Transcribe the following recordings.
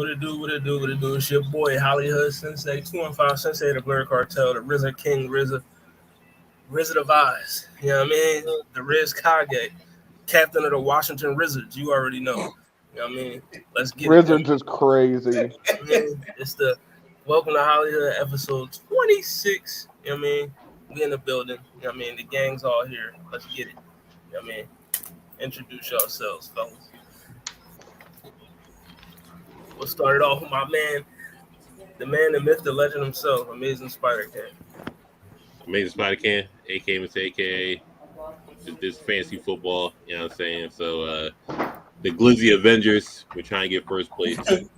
What it do? What it do? What it do? It's your boy HollyHood Sensei, 215 Sensei, the Blerd Cartel, the RZA King, RZA the Vise. You know what I mean? The Riz Kage, captain of the Washington Wizards. You already know. You know what I mean? Let's get Wizards is crazy. I mean, it's the Welcome to HollyHood episode 26. You know what I mean? We in the building. You know what I mean? The gang's all here. Let's get it. You know what I mean? Introduce yourselves, fellas. We'll start it off with my man, the man, the myth, the legend himself, Amazing Spider King. Amazing Spider King, aka Mr. AKA this fancy football, you know what I'm saying? So the Glizzy Avengers, we're trying to get first place. The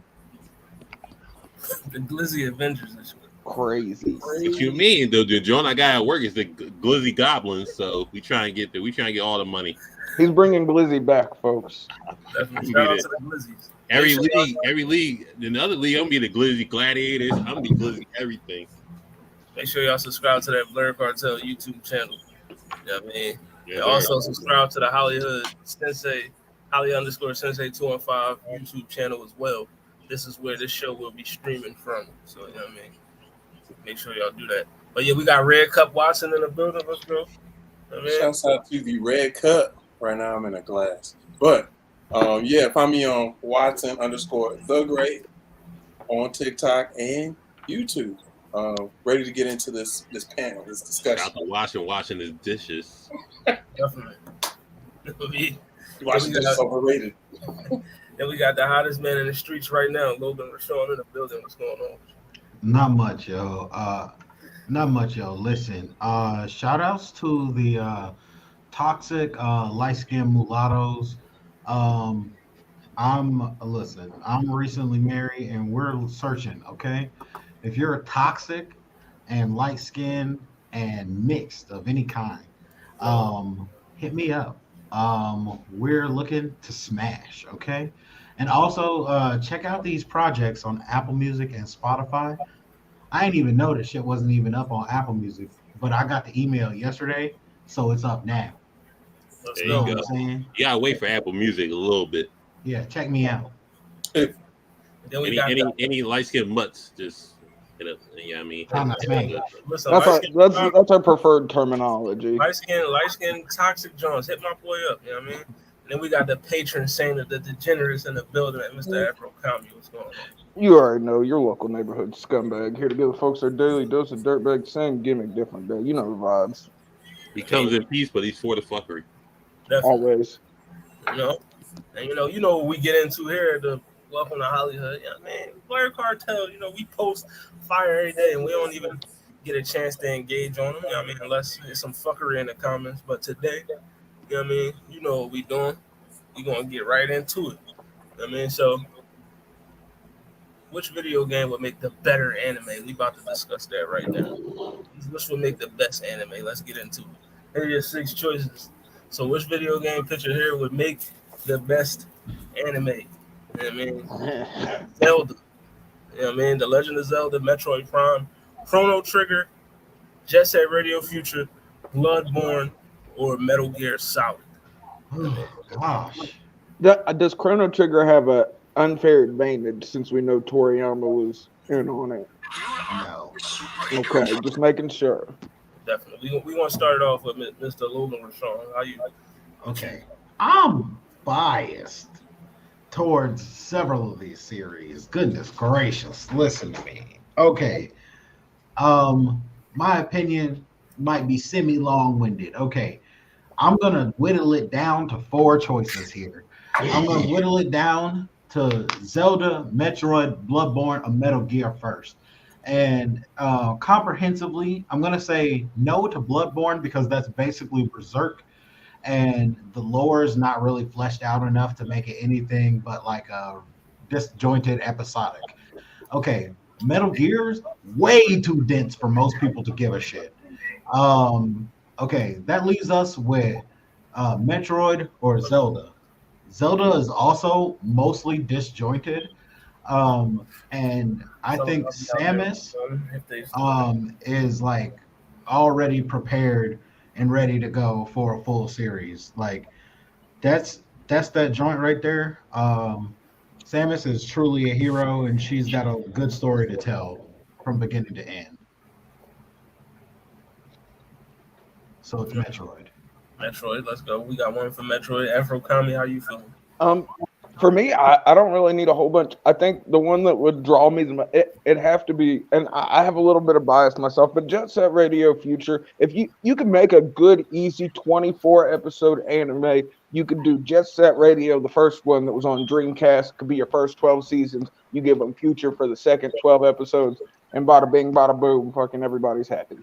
Glizzy Avengers is Crazy. What you mean? The joint I got at work is the Glizzy Goblins, so we try and get all the money. He's bringing Glizzy back, folks. Definitely. Shout out to the Glizzies. Every league, in the other league, I'm gonna be the Glizzy Gladiators. I'm gonna be Glizzy everything. Make sure y'all subscribe to that Blerd Cartel YouTube channel. You know what I mean? Yeah, And also subscribe to the HollyHood Sensei, Holly_Sensei 215 YouTube channel as well. This is where this show will be streaming from. So, you know what I mean? Make sure y'all do that. But yeah, we got Red Cup Watson in the building. Let's go. You know what I mean? Shouts out to the Red Cup. Right now I'm in a glass. But find me on Watson_the_Great on TikTok and YouTube. Ready to get into this panel, this discussion. Out to washing his dishes. Definitely. Washing dishes overrated. Then we got the hottest man in the streets right now, Logan Rashawn in the building. What's going on? Not much, yo. Listen, shout outs to the toxic light-skinned mulattoes. I'm recently married and we're searching, okay? If you're toxic and light-skinned and mixed of any kind, hit me up. We're looking to smash, okay? And also check out these projects on Apple Music and Spotify. I didn't even know this shit wasn't even up on Apple Music, but I got the email yesterday, so it's up now. There you go. You gotta wait for Apple Music a little bit. Yeah, check me out. Then we any light skinned mutts, just hit up. You know what I mean? Listen, that's our preferred terminology. Light skin, toxic Jones. Hit my boy up. You know what I mean? And then we got the patron saint of the degenerates in the building, Mr. Afro Commie. What's going on? You already know your local neighborhood scumbag here to give the folks their daily dose of dirtbag, same gimmick, different day. You know the vibes. He comes in peace, but he's for the fuckery. Definitely. Always. You know, and you know what we get into here at the Welcome to HollyHood. Yeah, man, Blerd Cartel. You know, we post fire every day, and we don't even get a chance to engage on them. You know what I mean, unless there's some fuckery in the comments. But today, you know what I mean, you know what we doing. We gonna get right into it. You know what I mean, so which video game would make the better anime? We about to discuss that right now. Which would make the best anime? Let's get into it. Here are your 6 choices. So which video game picture here would make the best anime? You know what I mean? Zelda. You know what I mean? The Legend of Zelda, Metroid Prime, Chrono Trigger, Jet Set Radio Future, Bloodborne, or Metal Gear Solid. Oh, gosh. Does Chrono Trigger have an unfair advantage since we know Toriyama was in on it? No. Okay, just making sure. Definitely. We want to start it off with Mr. Logan Rashawn. How you? Okay. I'm biased towards several of these series. Goodness gracious. Listen to me. Okay. My opinion might be semi-long-winded. Okay. I'm going to whittle it down to 4 choices here. I'm going to whittle it down to Zelda, Metroid, Bloodborne, or Metal Gear first. And comprehensively, I'm going to say no to Bloodborne because that's basically Berserk. And the lore is not really fleshed out enough to make it anything but like a disjointed episodic. Okay, Metal Gear's way too dense for most people to give a shit. Okay, that leaves us with Metroid or Zelda. Zelda is also mostly disjointed. And I think Samus is like already prepared and ready to go for a full series. Like that's that joint right there. Samus is truly a hero, and she's got a good story to tell from beginning to end. So it's Metroid. Metroid, let's go. We got one for Metroid. Afro Kami, how you feeling? For me, I don't really need a whole bunch. I think the one that would draw me, it'd have to be, and I have a little bit of bias myself, but Jet Set Radio Future. If you can make a good, easy 24 episode anime, you could do Jet Set Radio, the first one that was on Dreamcast, could be your first 12 seasons. You give them Future for the second 12 episodes, and bada bing, bada boom, fucking everybody's happy.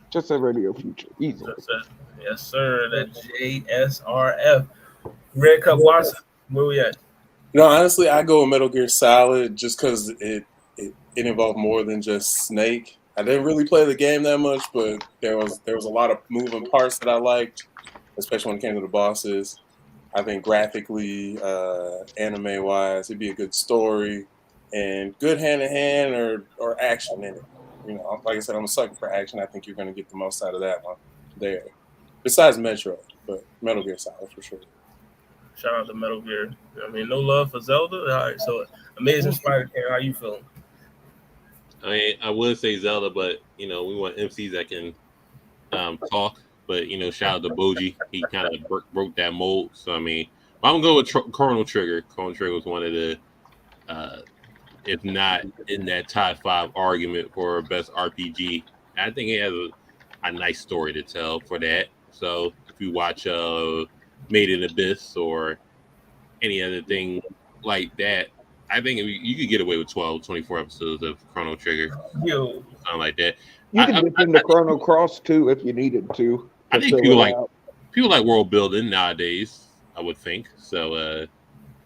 Jet Set Radio Future, easily. Yes, sir. That JSRF. Red Cup Watson, where we at? No, honestly, I go with Metal Gear Solid just because it involved more than just Snake. I didn't really play the game that much, but there was a lot of moving parts that I liked, especially when it came to the bosses. I think graphically, anime wise, it'd be a good story and good hand in hand or action in it. You know, like I said, I'm a sucker for action. I think you're going to get the most out of that one there. Besides Metro, but Metal Gear Solid for sure. Shout out to Metal Gear. I mean, no love for Zelda. All right, so Amazing Spider-Man, how you feeling? I mean, I would say Zelda, but we want MCs that can talk. But shout out to Boji. He kind of broke that mold. So I mean, I'm going to go with Chrono Trigger. Chrono Trigger was one of the, if not in that top 5 argument for best RPG. I think it has a nice story to tell for that. So if you watch Made in Abyss or any other thing like that, I think you could get away with 12, 24 episodes of Chrono Trigger. Yo, something like that. You can dip into Chrono Cross too if you needed to. I think people like world building nowadays, I would think. So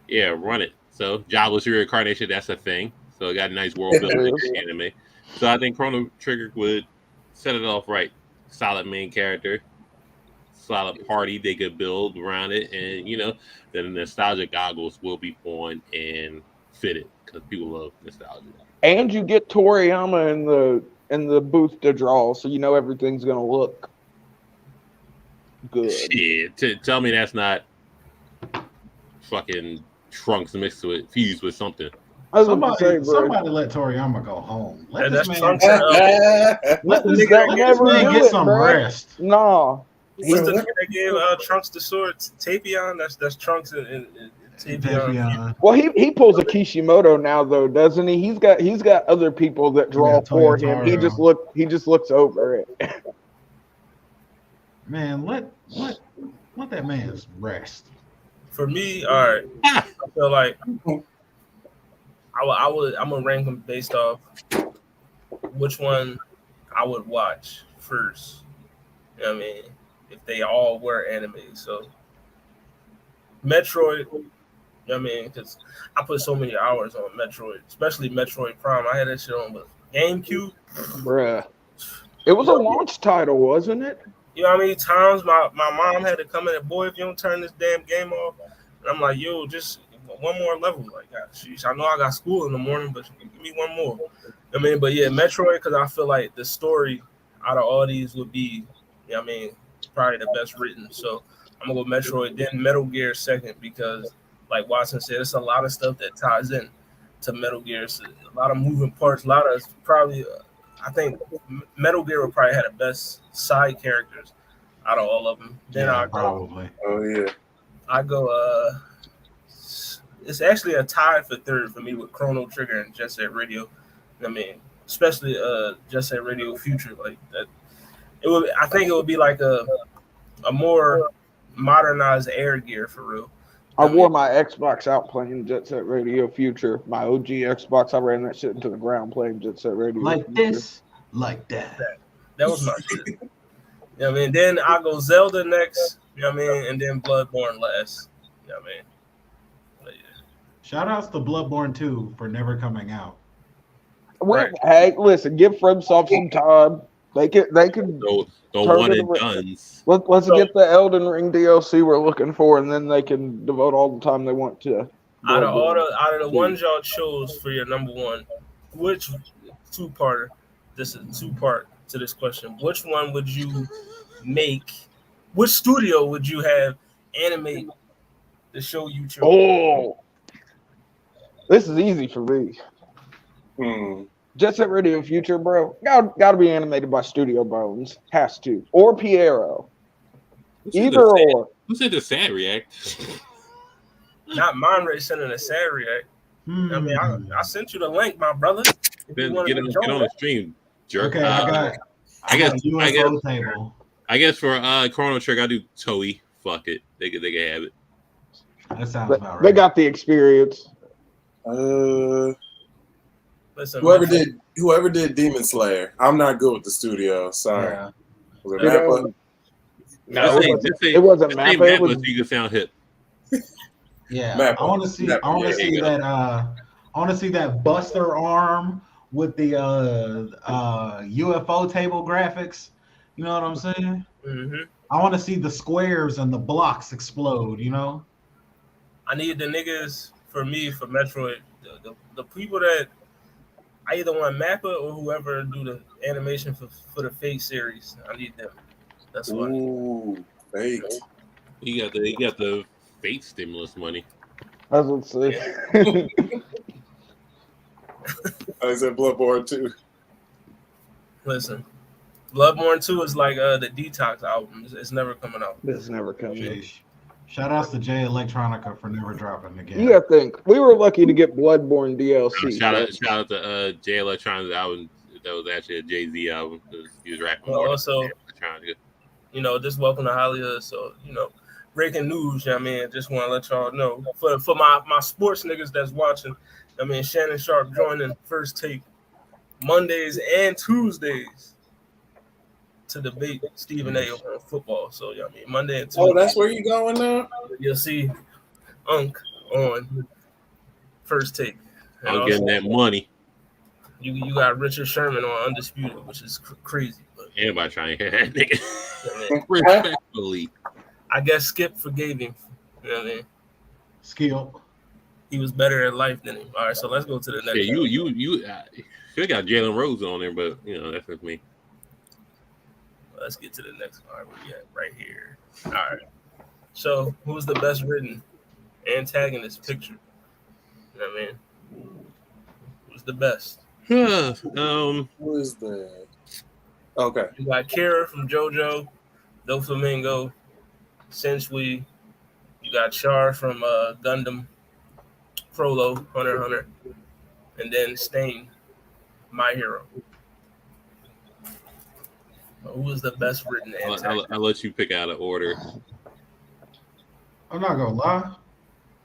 yeah, run it. So jobless reincarnation, that's a thing. So it got a nice world building anime. So I think Chrono Trigger would set it off right. Solid main character. Solid party they could build around it, and the nostalgia goggles will be on and fitted because people love nostalgia. And you get Toriyama in the booth to draw, so everything's gonna look good. Shit, tell me that's not fucking Trunks mixed with fused with something. Somebody let Toriyama go home. Let this man get some rest. No. What's the thing that gave Trunks the sword? Tapion? That's Trunks and Tapion. Well, he pulls a Kishimoto now though, doesn't he? He's got other people that draw for him. He just looks over it. Man, let that man rest. For me, all right. I feel like I'm gonna rank them based off which one I would watch first. You know what I mean? If they all were anime. So Metroid, you know what I mean? Because I put so many hours on Metroid, especially Metroid Prime. I had that shit on with GameCube. Bruh. It was a launch title, wasn't it? You know how many times my mom had to come in and, boy, if you don't turn this damn game off. And I'm like, yo, just one more level. Like, sheesh, I know I got school in the morning, but give me one more. I mean, but yeah, Metroid, because I feel like the story out of all these would be, you know what I mean, probably the best written. So I'm gonna go Metroid, then Metal Gear second, because like Watson said, it's a lot of stuff that ties in to Metal Gear. So a lot of moving parts, a lot of probably I think Metal Gear would probably have the best side characters out of all of them. Then yeah, probably. Oh yeah. I go it's actually a tie for third for me with Chrono Trigger and Jet Set Radio. I mean, especially Jet Set Radio Future, like that. I think it would be like a more modernized Air Gear for real. I wore my Xbox out playing Jet Set Radio Future. My OG Xbox, I ran that shit into the ground playing Jet Set Radio like Future. This, like that. That was my shit. You know what I mean? Then I go Zelda next, you know what I mean? And then Bloodborne last. You know what I mean? But, yeah. Shout outs to Bloodborne 2 for never coming out. Right. Hey, listen, give FromSoft some time. They can Don't one and duns. Let's get the Elden Ring DLC we're looking for, and then they can devote all the time they want to. Out of the ones y'all chose for your number one, which two-parter? This is two-part to this question. Which one would you make? Which studio would you have animate the show you chose. Oh, this is easy for me. Jet Set Radio Future, bro. Gotta be animated by Studio Bones. Has to. Or Piero. Either or. Who said the sad react? Not mine sending a sad react. I mean, I sent you the link, my brother. Then get on the stream, jerk. Okay, I guess UFO table. I guess for Chrono Trigger, I do Toei. Fuck it, they can have it. That sounds about right. They got the experience. Listen, whoever did Demon Slayer. I'm not good with the studio. Sorry. Yeah. Was it Mappa? No, it wasn't Mappa. It was you can sound hit. Yeah, Mappa. I want to see. I want to see that. I want to see that Buster arm with the UFO table graphics. You know what I'm saying? Mm-hmm. I want to see the squares and the blocks explode. You know. I need the niggas for Metroid. The people that I either want Mappa or whoever do the animation for the Fate series. I need them. That's what. Ooh, Fate. You got the Fate stimulus money. I was gonna say. I said Bloodborne 2. Listen, Bloodborne 2 is like the Detox album. It's never coming out. It's never coming. Shout outs to Jay Electronica for never dropping again. You gotta think. We were lucky to get Bloodborne DLC. Shout out to Jay Electronica's album. That was actually a Jay-Z album. He was rapping. Well, also, just welcome to HollyHood. So, breaking news, I mean, just want to let y'all know. For my sports niggas that's watching, I mean, Shannon Sharp joining First Take Mondays and Tuesdays to debate Stephen A. on football. So, I mean, Monday and Tuesday. Oh, that's where you going now? You'll see Unk on First Take. I'm getting that money. You got Richard Sherman on Undisputed, which is crazy. But everybody trying to hear that nigga. Respectfully. I guess Skip forgave him. You know what I mean? Skill. He was better at life than him. All right, so let's go to the next. Yeah, you got Jalen Rose on there, but that's with me. Let's get to the next one. All right, where we at? Right here. All right. So, who's the best written antagonist picture? You know what I mean? Who's the best? Who is that? Okay. You got Kira from JoJo, Doflamingo, Sensui. You got Char from Gundam, Frollo, Hunter x Hunter, and then Stain, My Hero. Who is the best written antagonist? I'll let you pick out an order. I'm not gonna lie.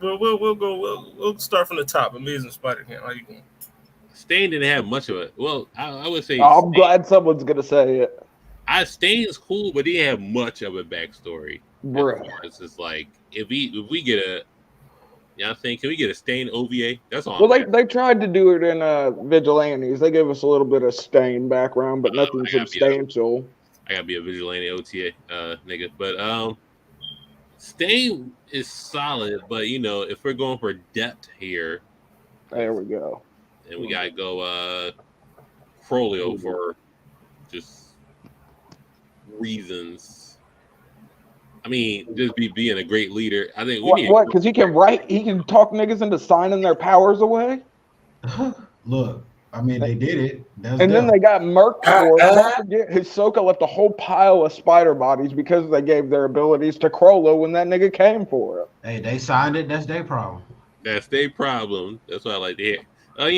We'll start from the top. Amazing Spider-Man. How you going? Stain didn't have much of it. Well, I would say. I'm glad someone's gonna say it. Stain's cool, but he didn't have much of a backstory. Bro, it's just like if we get a. Yeah, I think can we get a Stain OVA? That's all. Well, they tried to do it in Vigilantes. They gave us a little bit of Stain background, but nothing substantial. I gotta be a Vigilante OTA nigga, but Stain is solid, but if we're going for depth here, there we go. And we gotta go Frollo for just reasons. I mean, just being a great leader. I think what? Because he can write, he can talk niggas into signing their powers away. Look, I mean, they did it. And then they got murked for it. Don't forget, Hisoka left a whole pile of spider bodies because they gave their abilities to Crollo when that nigga came for it. Hey, they signed it. That's their problem. That's their problem. That's what I like to hear. I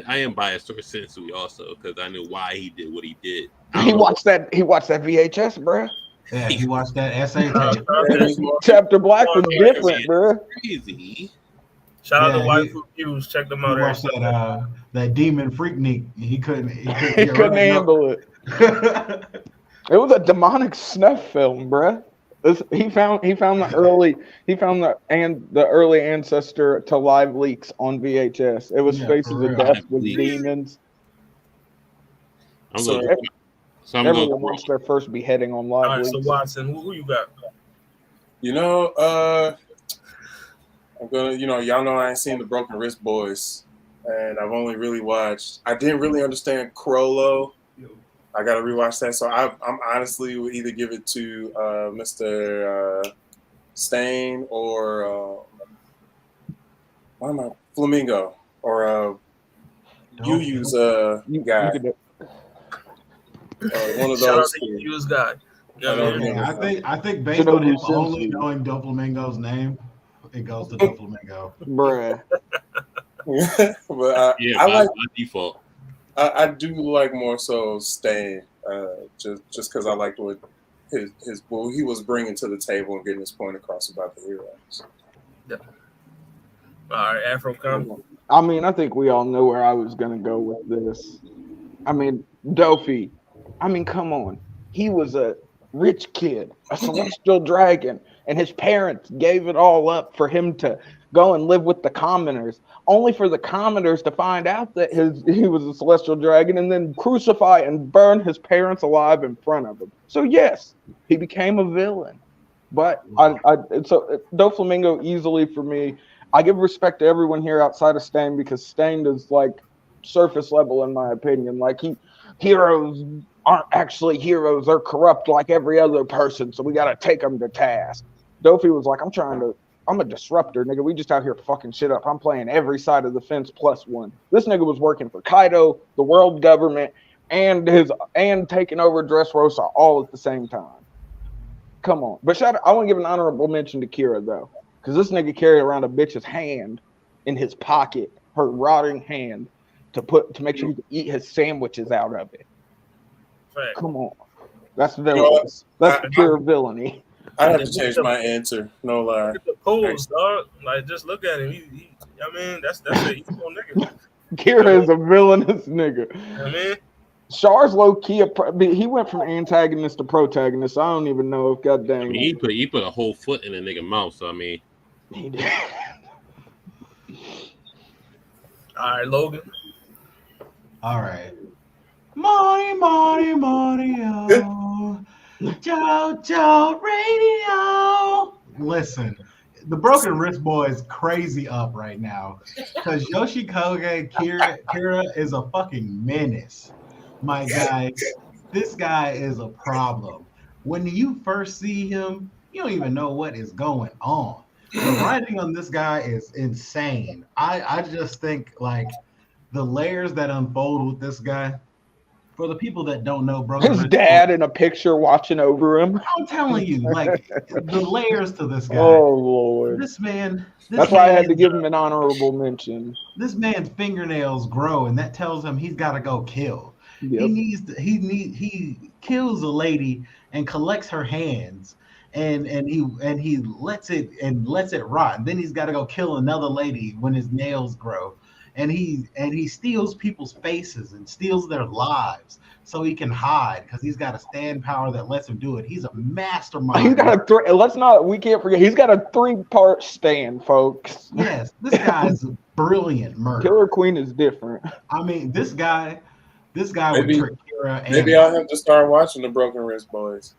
am biased towards Sensei also because I knew why he did what he did. He watched that VHS, bro. Yeah, he watched that essay tape. Chapter Black was different, bro. Crazy. Shout out to Waifu Fuse. Check them out. He watched that demon freaknik. He couldn't handle it. It was a demonic snuff film, bro. He found the early ancestor to live leaks on VHS. It was Faces of Death with demons. Everyone watched their first beheading on live leaks. So Watson, who you got? I'm gonna, y'all know I ain't seen the Broken Wrist Boys, and I've only really watched. I didn't really understand Crollo. I gotta rewatch that. So I'm honestly would either give it to Mr. Stain or why am I Flamingo or Yu-Yu's guy. One of Shout out those to two. Yu-Yu's guy. You know what I mean? I think based on him only knowing Doflamingo's name, it goes to Doflamingo. Bruh. But Yeah, by default. I do like more so Stain, just because I liked what what he was bringing to the table and getting his point across about the heroes. Yeah. All right, Afro come. I mean, I think we all know where I was gonna go with this. I mean, Dofi. I mean, come on. He was a rich kid, a celestial dragon, and his parents gave it all up for him to go and live with the commoners, only for the commoners to find out that he was a celestial dragon and then crucify and burn his parents alive in front of him. So yes, he became a villain. But so Doflamingo easily for me. I give respect to everyone here outside of Stain because Stain is like surface level in my opinion. Like heroes aren't actually heroes; they're corrupt like every other person. So we gotta take them to task. Dofi was like, I'm a disruptor, nigga. We just out here fucking shit up. I'm playing every side of the fence plus one. This nigga was working for Kaido, the world government, and taking over Dressrosa all at the same time. Come on. But I want to give an honorable mention to Kira though. Because this nigga carried around a bitch's hand in his pocket, her rotting hand, to make sure he could eat his sandwiches out of it. Right. Come on. That's villainous. That's pure villainy. I have to change my answer. No lie. Look at the polls, dog. Like, just look at him. I mean, that's an evil nigga. Kira is a villainous nigga. I mean, Char's low key. He went from antagonist to protagonist. I don't even know if goddamn. I mean, he put a whole foot in a nigga mouth. So I mean, he did. all right, Logan. All right. Mario, JoJo Radio. Listen, the Broken Wrist Boy is crazy up right now because Yoshikoge Kira is a fucking menace. My guy, this guy is a problem. When you first see him, you don't even know what is going on. The writing on this guy is insane. I just think like the layers that unfold with this guy. For the people that don't know, his dad in a picture watching over him. I'm telling you, like the layers to this guy. Oh Lord, this man. That's why I had to give him an honorable mention. This man's fingernails grow, and that tells him he's got to go kill. Yep. He kills a lady and collects her hands, and he lets it rot. And then he's got to go kill another lady when his nails grow. And he steals people's faces and steals their lives so he can hide because he's got a stand power that lets him do it. He's a mastermind. He's got we can't forget, he's got a 3-part stand, folks. Yes, this guy is a brilliant murderer. Killer Queen is different. I mean, this guy would trick Kira. Maybe I'll have to start watching the Broken Wrist Boys.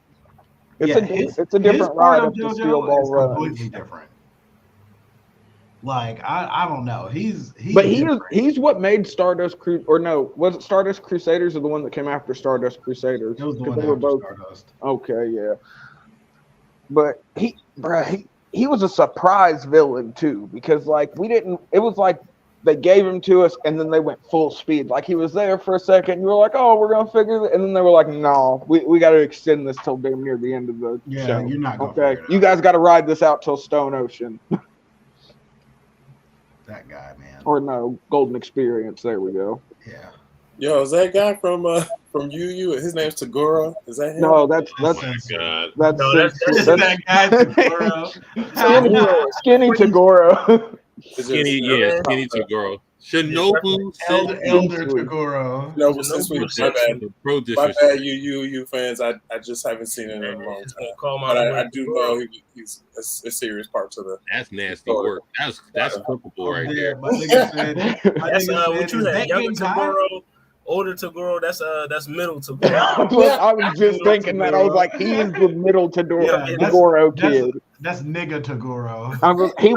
It's a different ride up the Steel Ball Run. Completely different. Like I don't know. He's what made Stardust was it Stardust Crusaders or the one that came after Stardust Crusaders? It was the one that was Stardust. Okay, yeah. But he was a surprise villain too, because like it was like they gave him to us and then they went full speed. Like he was there for a second, you were like, oh, we're gonna figure it, and then they were like, no, we gotta extend this till damn near the end of the show. You're not gonna okay. You guys gotta ride this out till Stone Ocean. That guy, man. Or no, Golden Experience. There we go. Yeah. Yo, is that guy from Yu? His name's Tagoro. Is that him? No, that's God. That's that guy Tagoro. Skinny Tagoro. Skinny Tagoro. Shinobu Elder Tagoro. No, since we my bad, you fans. I just haven't seen it in a long time. But I do know he's a serious part to the. That's nasty work. That's culpable right there. What you had? Younger Tagoro, older Tagoro. That's middle Tagoro. I was just thinking that. I was like, he is the middle Tagoro kid. That's nigga Tagoro. He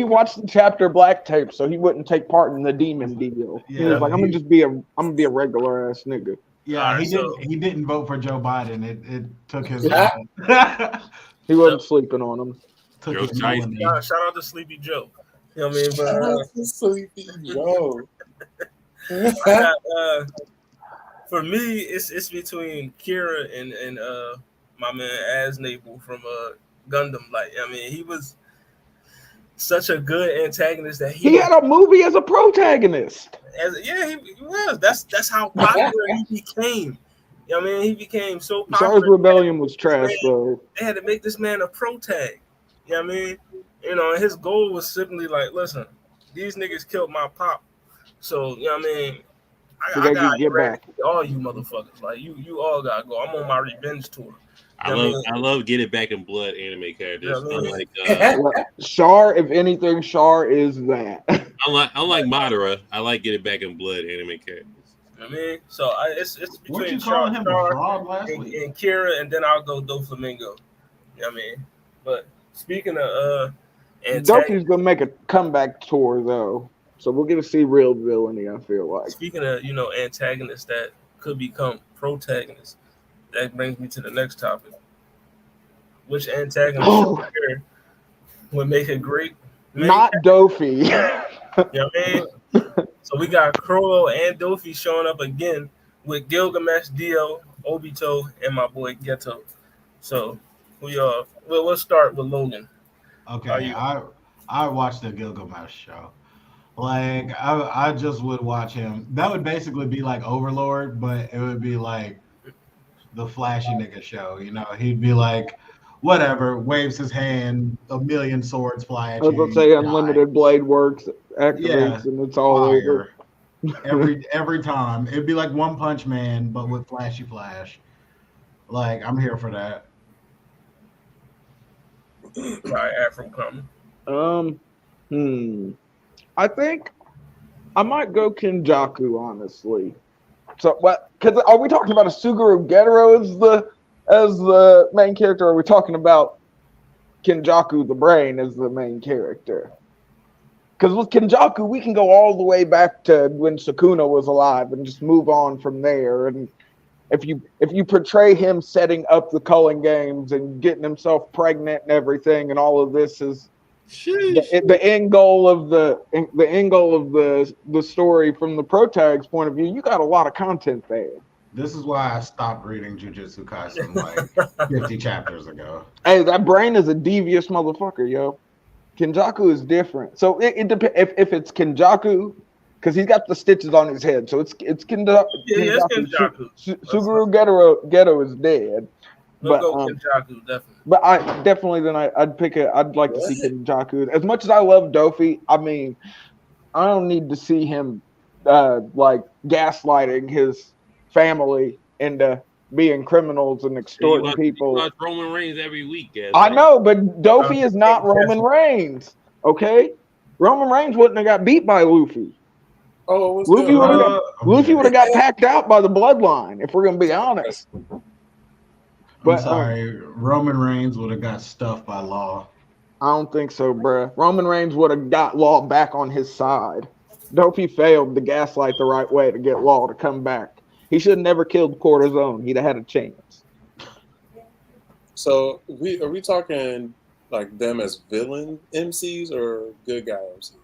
watched the chapter Black Tape, so he wouldn't take part in the demon deal. Yeah, he was like, I'm gonna be a regular ass nigga. Yeah, he didn't vote for Joe Biden. It took his He wasn't sleeping on him. Took Joe his Shiesty. melanie. Shout out to Sleepy Joe. You know what I mean? But Sleepy Joe. I got, for me, it's between Kira and my man Aznable from Gundam. Like, I mean, he was such a good antagonist that He had a movie as a protagonist. he was. That's how popular he became. You know what I mean? He became so popular. Sorry, Rebellion was trash though. They had to make this man a protag. You know what I mean? You know, and his goal was simply like, listen, these niggas killed my pop. So, you know what I mean? I gotta get back. All you motherfuckers. Like, you all gotta go. I'm on my revenge tour. I love Get It Back in Blood anime characters. You know Char, if anything, Char is that. Unlike Madara, I like Get It Back in Blood anime characters. I mean, so it's between Char and Kira, and then I'll go Doflamingo. You know what I mean? But speaking of Doki's gonna make a comeback tour though, so we'll get to see real villainy. I feel like. Speaking of antagonists that could become protagonists, that brings me to the next topic. Which antagonist would make a great? Not Dofi. You know what I mean? So we got Crollo and Dofi showing up again with Gilgamesh, Dio, Obito, and my boy Geto. So we'll start with Logan. Okay, I watched the Gilgamesh show. Like I just would watch him. That would basically be like Overlord, but it would be like the flashy nigga show. You know, he'd be like, whatever, waves his hand, a million swords fly at you. I was gonna say unlimited blade works, activates, and it's all over. Every time. It'd be like One Punch Man, but with flashy flash. Like, I'm here for that. Right, Afro coming. I think I might go Kenjaku, honestly. So what? Because are we talking about a Suguru Getaro as the main character? Or are we talking about Kenjaku the brain as the main character? Because with Kenjaku, we can go all the way back to when Sukuna was alive and just move on from there. And if you portray him setting up the culling games and getting himself pregnant and everything, and all of this is the end goal of the story from the protag's point of view, you got a lot of content there. This is why I stopped reading Jujutsu Kaisen like 50 chapters ago. Hey, that brain is a devious motherfucker, yo. Kenjaku is different. So it depends if it's Kenjaku, because he's got the stitches on his head. So it's Kenjaku. Yeah, it's Kenjaku. Suguru Geto is dead. We'll go Kenjaku, definitely. But I'd like to see Kenjaku. As much as I love Dofi, I mean, I don't need to see him like gaslighting his family into being criminals and extorting people. You watch Roman Reigns every week, guys. I know, but Dofi is not Roman Reigns. Okay, Roman Reigns wouldn't have got beat by Luffy. Oh, Luffy would have got packed out by the bloodline. If we're gonna be honest. I'm sorry, Roman Reigns would have got stuffed by Law. I don't think so, bruh. Roman Reigns would have got Law back on his side. Dofi failed to gaslight the right way to get Law to come back. He should have never killed Cortisone. He'd have had a chance. So are we talking like them as villain MCs or good guy MCs?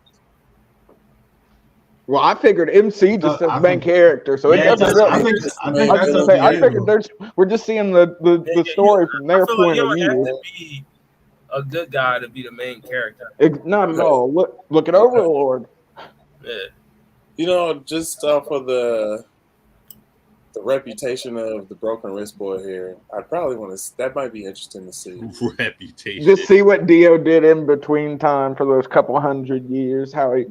Well, I figured MC just as main character, so yeah, it doesn't really. I figured we're just seeing the story from their point of view. Have to be a good guy to be the main character. Not at all. Look at Overlord. Yeah. You know, just for the reputation of the broken wrist boy here, I'd probably want to. That might be interesting to see. Reputation. Just see what Dio did in between time for those couple hundred years. How he.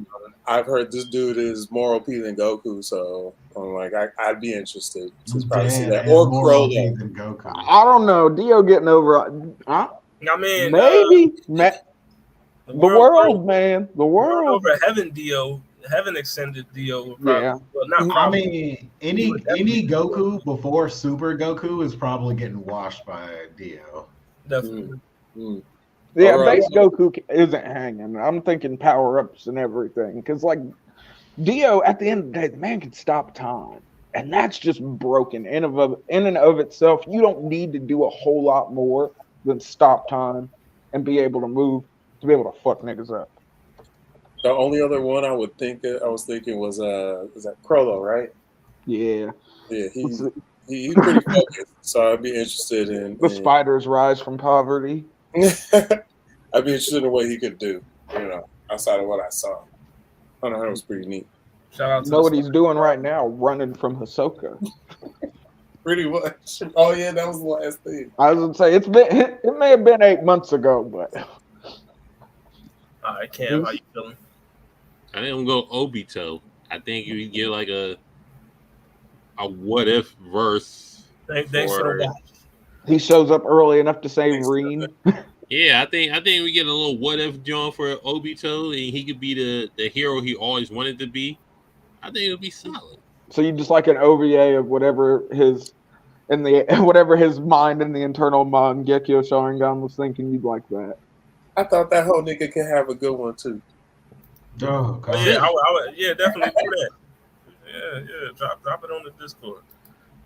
I've heard this dude is more OP than Goku, so I'm like, I'd be interested to probably see that. Or Crollo. I don't know. Dio getting over. I mean, maybe the world, man. The world over Heaven Dio. Heaven extended Dio. Probably, yeah. Well, not probably. I mean, any Goku before Super Goku is probably getting washed by Dio. Definitely. Mm-hmm. Yeah, base Goku isn't hanging. I'm thinking power-ups and everything. Because, like, Dio, at the end of the day, the man can stop time. And that's just broken in and of itself. You don't need to do a whole lot more than stop time and be able to move to be able to fuck niggas up. The only other one I was thinking was is that Krollo, right? Yeah. Yeah, he's pretty focused. So I'd be interested in The spiders rise from poverty. I'd be interested in what he could do, outside of what I saw. I don't know, it was pretty neat. Shout out to You know what he's doing right now? Running from Hisoka. Pretty much. Oh yeah, that was the last thing. I was gonna say it may have been 8 months ago, but all right, Cam, how you feeling? I think I'm gonna go Obito. I think you get like a what if verse. Thanks for the watch. He shows up early enough to say Reen. Yeah, I think we get a little what if John for Obito, and he could be the hero he always wanted to be. I think it'll be solid. So you just like an OVA of whatever his mind in the internal Mangekyo Sharingan was thinking, you'd like that. I thought that whole nigga could have a good one too. Oh, God. Yeah, I would definitely do that. Yeah, drop it on the Discord.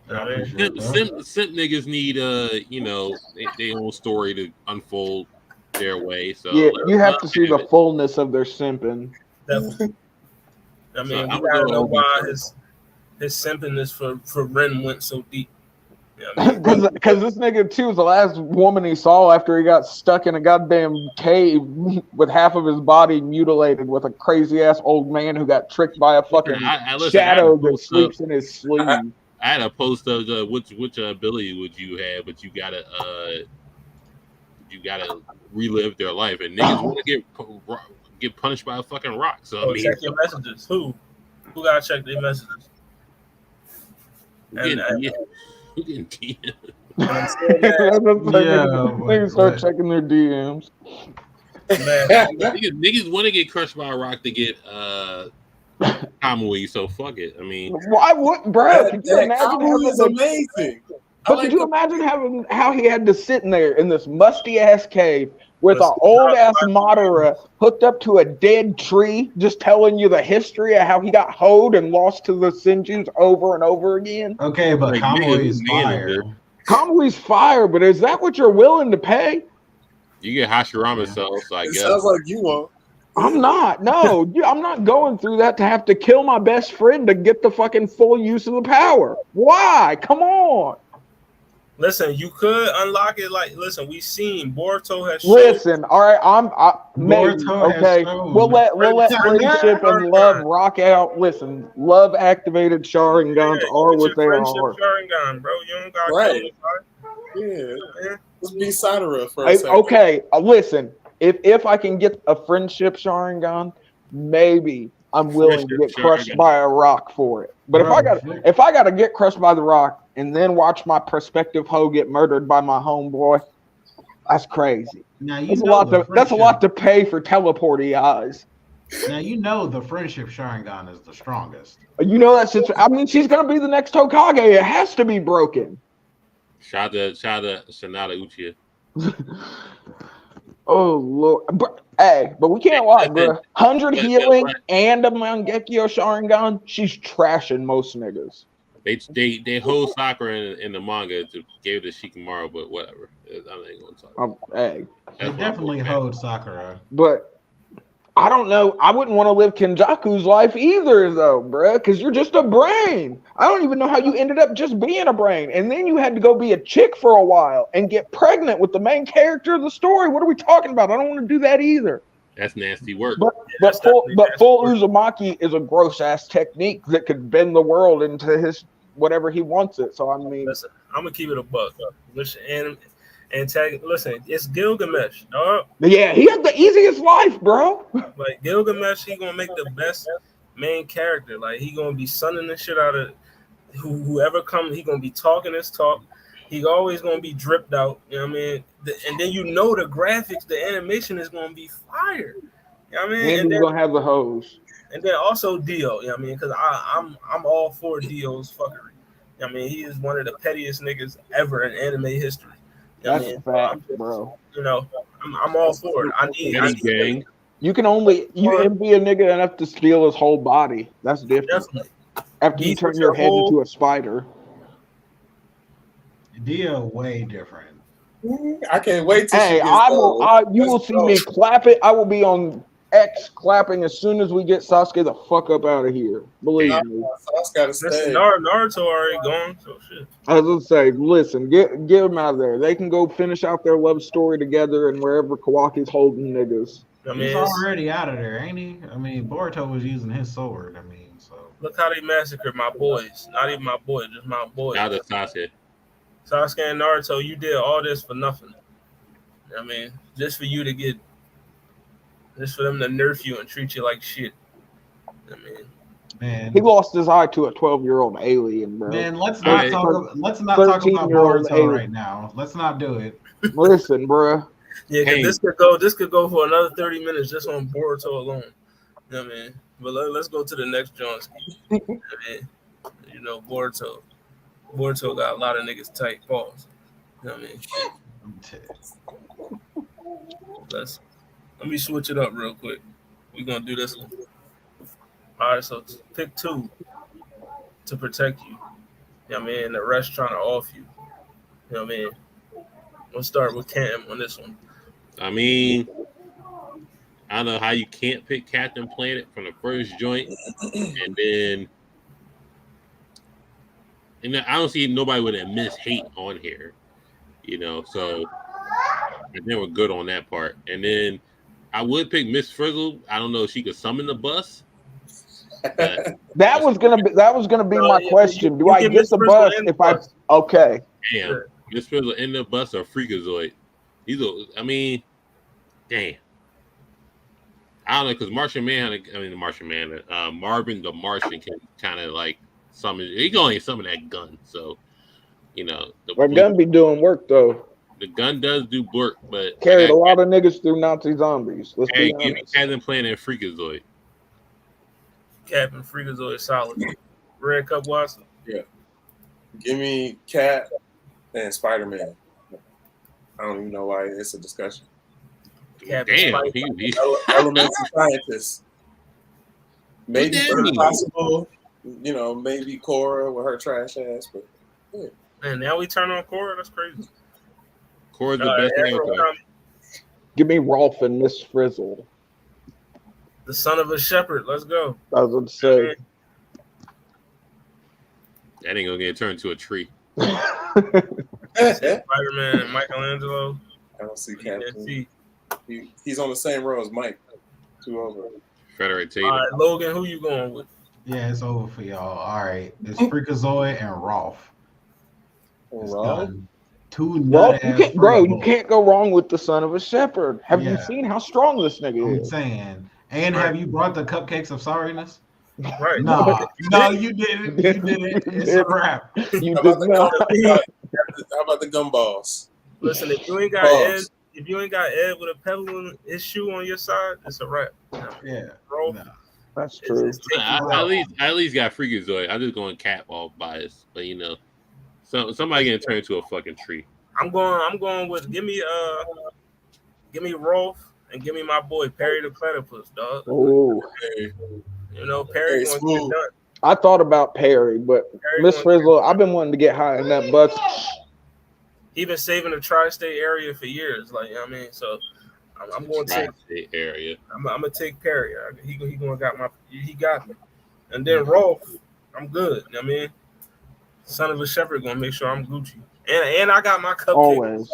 Simp niggas need their own story to unfold their way. So yeah, you have to see the fullness of their simping. Definitely. I mean, we gotta know why his simpiness for Ren went so deep. Because this nigga too was the last woman he saw after he got stuck in a goddamn cave with half of his body mutilated with a crazy ass old man who got tricked by a fucking shadow that sleeps in his sleeve. I had a post of which ability would you have, but you gotta relive their life, and niggas want to get punished by a fucking rock. So I mean, check your messages. Who gotta check their messages? Who getting DM? Niggas start checking their DMs. Niggas want to get crushed by a rock to get Kamui, so fuck it. I mean, why would, bro? Could you imagine Kamui is amazing. But could you imagine having how he had to sit in there in this musty ass cave with an old ass Madara hooked up to a dead tree, just telling you the history of how he got hoed and lost to the Senjus over and over again? Okay, but Kamui's fire. Kamui's fire, but is that what you're willing to pay? You get Hashirama cells, so I guess. Sounds like you won't. I'm not. No, I'm not going through that to have to kill my best friend to get the fucking full use of the power. Why? Come on. Listen, you could unlock it. Listen, we've seen Boruto has. Listen, all right, okay. We'll let friendship and love rock out. Listen, love activated Sharingans are what they are. Sharingan, bro, you don't got right. Yeah, let's be Sadara for a second. Okay, listen. If I can get a friendship Sharingan, maybe I'm willing to get crushed by a rock for it. But if I got to get crushed by the rock and then watch my prospective hoe get murdered by my homeboy, that's crazy. Now that's a lot to pay for teleporty eyes. Now you know the friendship Sharingan is the strongest. You know that shit. I mean, she's gonna be the next Hokage. It has to be broken. Shout out to Sanada Uchiha. Oh Lord, but we can't lie, bro. 100 healing and a Mangekyo Sharingan, she's trashing most niggas. They hold Sakura in the manga to give it to Shikamaru, but whatever. I ain't gonna talk about it. They definitely hold Sakura. But I don't know. I wouldn't want to live Kenjaku's life either, though, bruh, because you're just a brain. I don't even know how you ended up just being a brain. And then you had to go be a chick for a while and get pregnant with the main character of the story. What are we talking about? I don't want to do that either. That's nasty work. But full Uzumaki is a gross-ass technique that could bend the world into his whatever he wants it. So, I mean... Listen, I'm going to keep it a buck. Listen, it's Gilgamesh, dog. Yeah, he has the easiest life, bro. Like Gilgamesh, he gonna make the best main character. Like he gonna be sunning the shit out of whoever comes. He gonna be talking his talk. He always gonna be dripped out. You know what I mean? And then the graphics, the animation is gonna be fire. You know what I mean? And he's gonna have the hose. And then also Dio. You know what I mean? Because I'm all for Dio's fuckery. You know what I mean? He is one of the pettiest niggas ever in anime history. That's a fact, bro. You know, I'm all for it. I need you can only be a nigga enough to steal his whole body. That's different. Definitely. After you turn your head into a spider. Dio way different. I can't wait till she Hey, gets you will see me clap it. I will be on X clapping as soon as we get Sasuke the fuck up out of here. Believe me. Sasuke gotta stay. Naruto already gone, so shit. I was gonna say, listen, get them out of there. They can go finish out their love story together and wherever Kawaki's holding niggas. I mean, He's already out of there, ain't he? I mean, Boruto was using his sword. I mean, so look how they massacred my boys. Not even my boys, just my boys. Now the Sasuke. Sasuke and Naruto, you did all this for nothing. I mean, just for you to get, just for them to nerf you and treat you like shit. I mean, man, he lost his eye to a 12-year-old alien, bro. Man, let's not talk about Boruto right now. Let's not do it. Listen, bro. Yeah, hey. This could go for another 30 minutes just on Boruto alone. You know what I mean? But let's go to the next Johnski. I mean, you know, Boruto got a lot of niggas tight balls. You know what I mean? Let me switch it up real quick. We're gonna do this one. All right, so pick 2 to protect you. You know what I mean? The rest trying to off you. You know what I mean? We'll start with Cam on this one. I mean, I don't know how you can't pick Captain Planet from the first joint, and then I don't see nobody with a miss hate on here, you know. So I think we're good on that part. And then I would pick Miss Frizzle. I don't know if she could summon the bus. That was gonna be my question. Do I get the bus if I? Okay. Damn, Miss Frizzle in the bus or Freakazoid? Damn. I don't know, because Martian Man, Marvin the Martian can kind of like summon. He can only summon that gun, so you know. That gun be doing work though. The gun does do work, but carried a lot of niggas through Nazi zombies. Let's be honest. Give me Captain Planet and Freakazoid. Captain Freakazoid solid. Red Cup Watson. Yeah. Give me Cap and Spider-Man. I don't even know why it's a discussion. Captain Elemental scientist. Maybe possible, you know, maybe Korra with her trash ass, but yeah. Man, now we turn on Korra? That's crazy. Korra's the best thing. Give me Rolf and Miss Frizzle. The son of a shepherd. Let's go. I was going to say. That ain't gonna get turned into a tree. Spider-Man and Michelangelo. I don't see Captain. He's on the same row as Mike. 2 over. Frederick Tatum. All right, Logan, who you going with? Yeah, it's over for y'all. All right. It's Freakazoid and Rolf. You can't go wrong with the son of a shepherd. Have you seen how strong this nigga is? I'm saying. And have you brought the cupcakes of sorriness? Right. No, you didn't. You didn't. It's a wrap. You did not. How about the gumballs? Listen, if you ain't got Ed with a pebble in his shoe on your side, it's a wrap. Yeah. Bro. No. That's true. I at least got Freakazoid. I'm just going Cap all biased, but you know, somebody gonna turn into a fucking tree. I'm going with give me Rolf and give me my boy Perry the Platypus, dog. Oh, you know Perry going to get done. I thought about Perry, but Miss Frizzle, I've been wanting to get high in that bus. He been saving the tri-state area for years, like, you know what I mean. So I'm going to take area. I'm gonna take Perry. He got me, and then Rolf, I'm good. You know what I mean, son of a shepherd gonna make sure I'm Gucci, and I got my cupcake. Always.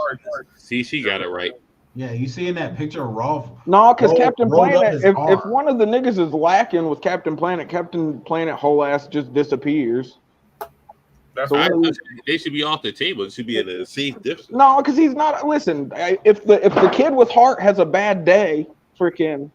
See, she got it right. Yeah, you see in that picture of Rolf? No, because Captain Planet, if one of the niggas is lacking with Captain Planet whole ass just disappears. They should be off the table. It should be in a safe distance. No, because he's not. Listen, if the kid with heart has a bad day, freaking,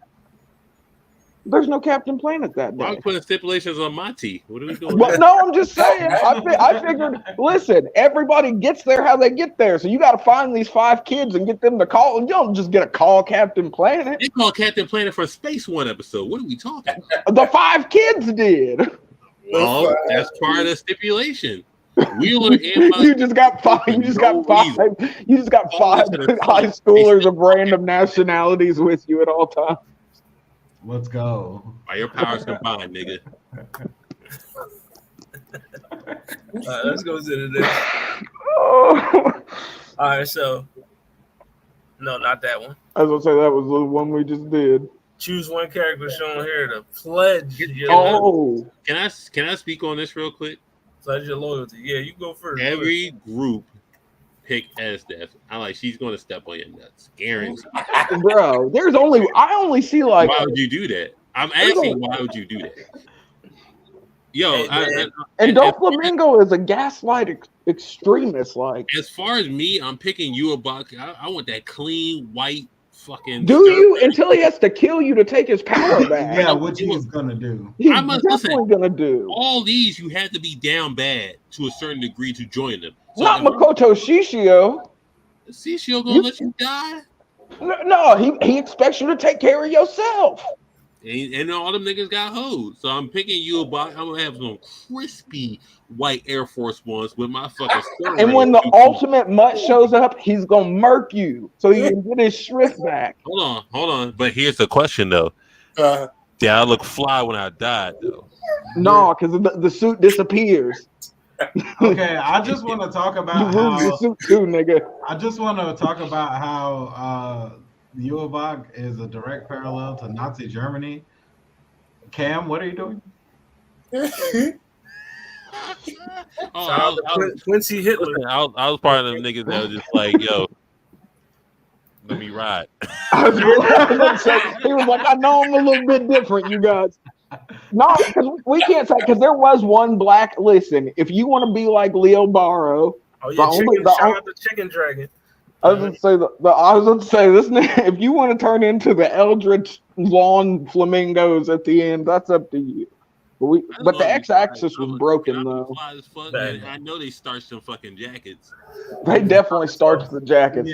there's no Captain Planet that day. I'm putting stipulations on my tea. What are we doing? Well, no, I'm just saying. I figured. Listen, everybody gets there how they get there. So you got to find these 5 kids and get them to call. You don't just get a call Captain Planet. They called Captain Planet for Space One episode. What are we talking about? The 5 kids did. Well, that's part of the stipulation. Wheeler and you just got 5. You just got 5. You just got 5 high schoolers of random nationalities with you at all times. Let's go. By your powers combined, nigga. Let's go to the next. All All right, so no, not that one. I was gonna say that was the one we just did. Choose one character shown here to pledge your Oh, Can I speak on this real quick? pledge your loyalty. Yeah, you go first. Every group pick Esdeath. I'm like, she's gonna step on your nuts. Guaranteed. bro, I only see like. Why would you do that? I'm asking, why would you do that? Yo, And Doflamingo is a gaslight extremist. Like, as far as me, I'm picking you a buck. I want that clean white fucking. do you until he has to kill you to take his power back? Yeah, what he's gonna do? He's definitely gonna do. All these you had to be down bad to a certain degree to join them. So Not Makoto Shishio. Shishio gonna let you die? No, he expects you to take care of yourself. And all them niggas got hoes. So I'm picking you about. I'm gonna have some crispy white Air Force Ones with my fucking. And when the ultimate mutt shows up, he's gonna murk you so he can get his shrift back. Hold on. But here's the question though. Did I look fly when I died though? No, because the suit disappears. Okay, I just want to talk about how the suit too, nigga. I just want to talk about how Uavog is a direct parallel to Nazi Germany. Cam, what are you doing? Quincy Hitler. Listen, I was part of them niggas that was just like, yo, let me ride. He was like, I know I'm a little bit different, you guys. No, because we can't say, because there was one black. Listen, if you want to be like Leo Barrow, shout out the Chicken Dragon. I was going to say this. If you want to turn into the Eldritch Lawn Flamingos at the end, that's up to you. But the x-axis was broken though. I know they starched some fucking jackets. They definitely starched the jackets.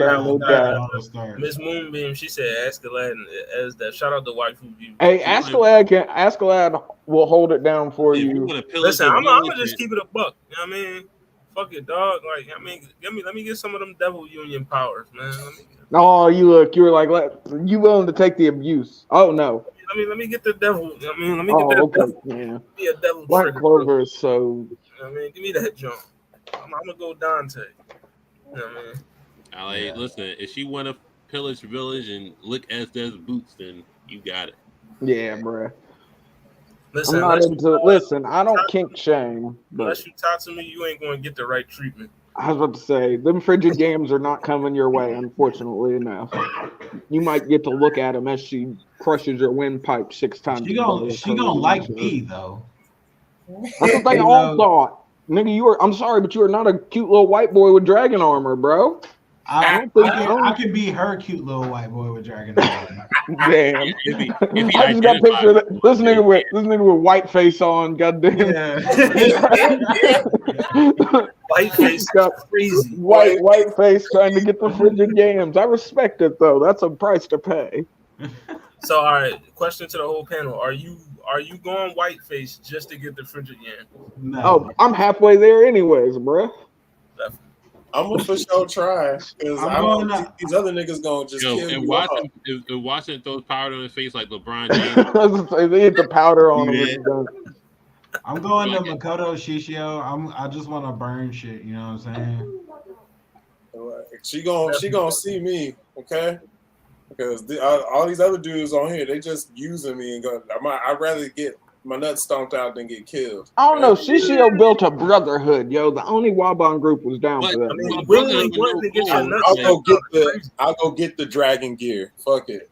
Miss Moonbeam, she said Askeladd as that. Shout out to Waifu View. Hey, Askeladd will hold it down for you. Listen, I'm gonna just keep it a buck. You know what I mean? Fuck it, dog. Like, I mean, let me get some of them Devil Union powers, man. Oh, you were like, you willing to take the abuse? Oh no. Let me get the devil. I mean, let me get that devil. Yeah. Be a devil. Black Clover is so. I mean, give me that jump. I'm gonna go Dante. You know what I mean? Listen, if she want to pillage village and lick Esdeath's boots, then you got it. Yeah, bro. Listen, I don't kink shame. Unless you talk to me, you ain't gonna get the right treatment. I was about to say, them frigid games are not coming your way, unfortunately enough. You might get to look at them as she crushes your windpipe 6 times. She gonna like me though. That's what they all thought. Nigga, I'm sorry, but you are not a cute little white boy with dragon armor, bro. I could be her cute little white boy with dragon armor. Damn. I just got a picture of this nigga with white face on. Goddamn. Yeah. White face got crazy. White face trying to get the frigid games. I respect it though. That's a price to pay. So, all right. Question to the whole panel: Are you going white face just to get the frigid game? No. Oh, I'm halfway there, anyways, bro. I'm gonna for sure try because these other niggas gonna just kill me. If Washington throws powder on his face like LeBron James, they hit the powder on him. I'm going to Makoto Shishio. I just want to burn shit. You know what I'm saying? She gonna see me, okay? Because all these other dudes on here, they just using me and go. I'd rather get my nuts stomped out than get killed. I don't know. Shishio built a brotherhood, yo. The only Wabon group was down for that. I'll go get the dragon gear. Fuck it.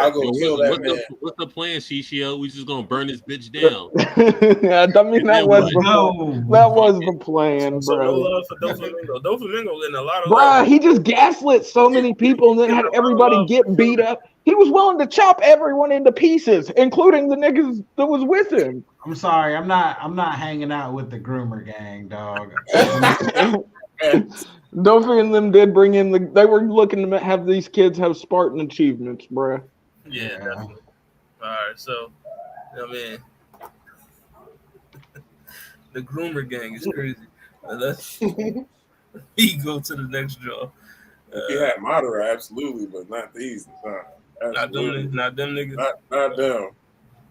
I'll go kill that man. What's the plan, Shishio? We just gonna burn this bitch down. I mean, that was the plan, so bro. No love for Doflamingo. Doflamingo getting a lot of bro, love. he just gaslit so many people and then had everybody get beat up. He was willing to chop everyone into pieces, including the niggas that was with him. I'm sorry, I'm not hanging out with the groomer gang, dog. Dofi and them did bring in they were looking to have these kids have Spartan achievements, bruh. Yeah, definitely. All right, so I mean, the groomer gang is crazy. Let's go to the next draw. Yeah, Madara, absolutely, but not these. Not them niggas. Not them.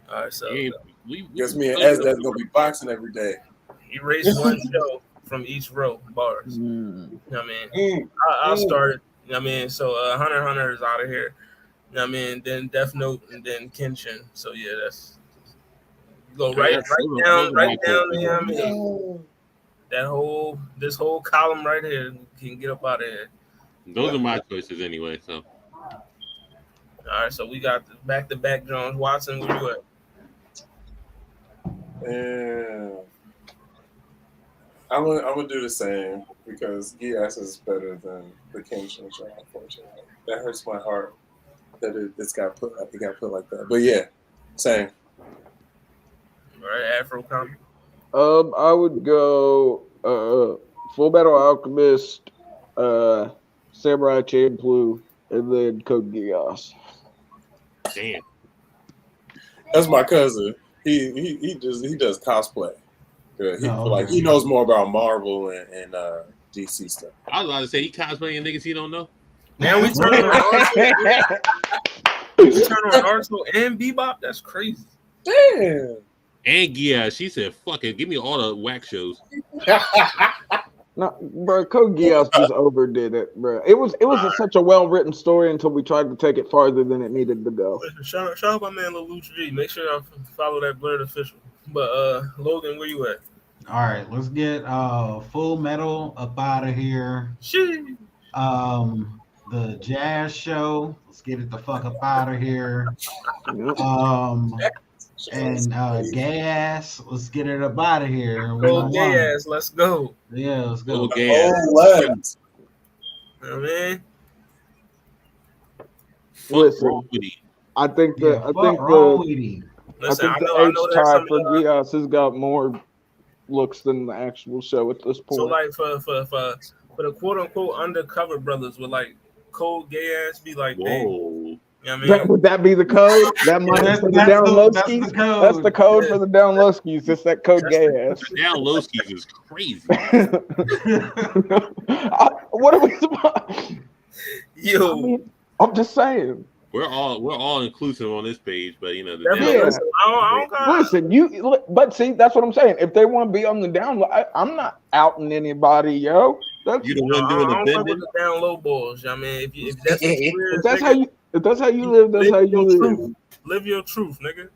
All right, so guess me and Esdeath gonna be boxing every day. Erase one show from each row bars. Mm. You know what I mean? I'll start it. You know what I mean? So Hunter x Hunter is out of here. You know what I mean? Then Death Note and then Kenshin. So yeah, that's go right down. You know what I mean? This whole column right here can get up out of here. Those are my choices anyway. So all right, so we got back-to-back Jones. Watson, where you at? Yeah. I'm gonna do the same because Gias is better than the Kenshin show, unfortunately. That hurts my heart that it got put like that. But yeah, same. All right, Afro comic. I would go Full Metal Alchemist, Samurai Champloo, and then Code Geass. damn. That's my cousin. He does cosplay. He knows more about Marvel and DC stuff. I was about to say he cosplaying niggas he don't know. Now we turn on Naruto and Bebop. That's crazy. Damn. And yeah, she said, "Fuck it, give me all the whack shows." No, bro, Code Geass just overdid it, bro. It was such a well written story until we tried to take it farther than it needed to go. Shout out my man Lelouch G. Make sure y'all follow that Blerd official. But Logan, where you at? All right, let's get Full Metal up out of here. Shit. The Jazz Show, let's get it the fuck up out of here. And Gas, let's get it up out of here. Go Gas, let's go. Yeah, let's go. Go Gas. Let's. You know what I mean? Listen, I think the H tie for Geass has got more looks than the actual show at this point. So like for the quote unquote undercover brothers would like Cold Gay Ass be like, whoa. You know what I mean? Would that be the code? That might be for the down low skis. That's the code for the down low skis. It's that code gay ass. Down low skis is crazy. What are we supposed? Yo, I mean, I'm just saying. We're all inclusive on this page, but you know the listen, but see, that's what I'm saying. If they want to be on the down low, I'm not outing anybody, yo. You the one doing the bending. The down low balls. I mean, if that's how you live, that's how you live. Truth. Live your truth, nigga.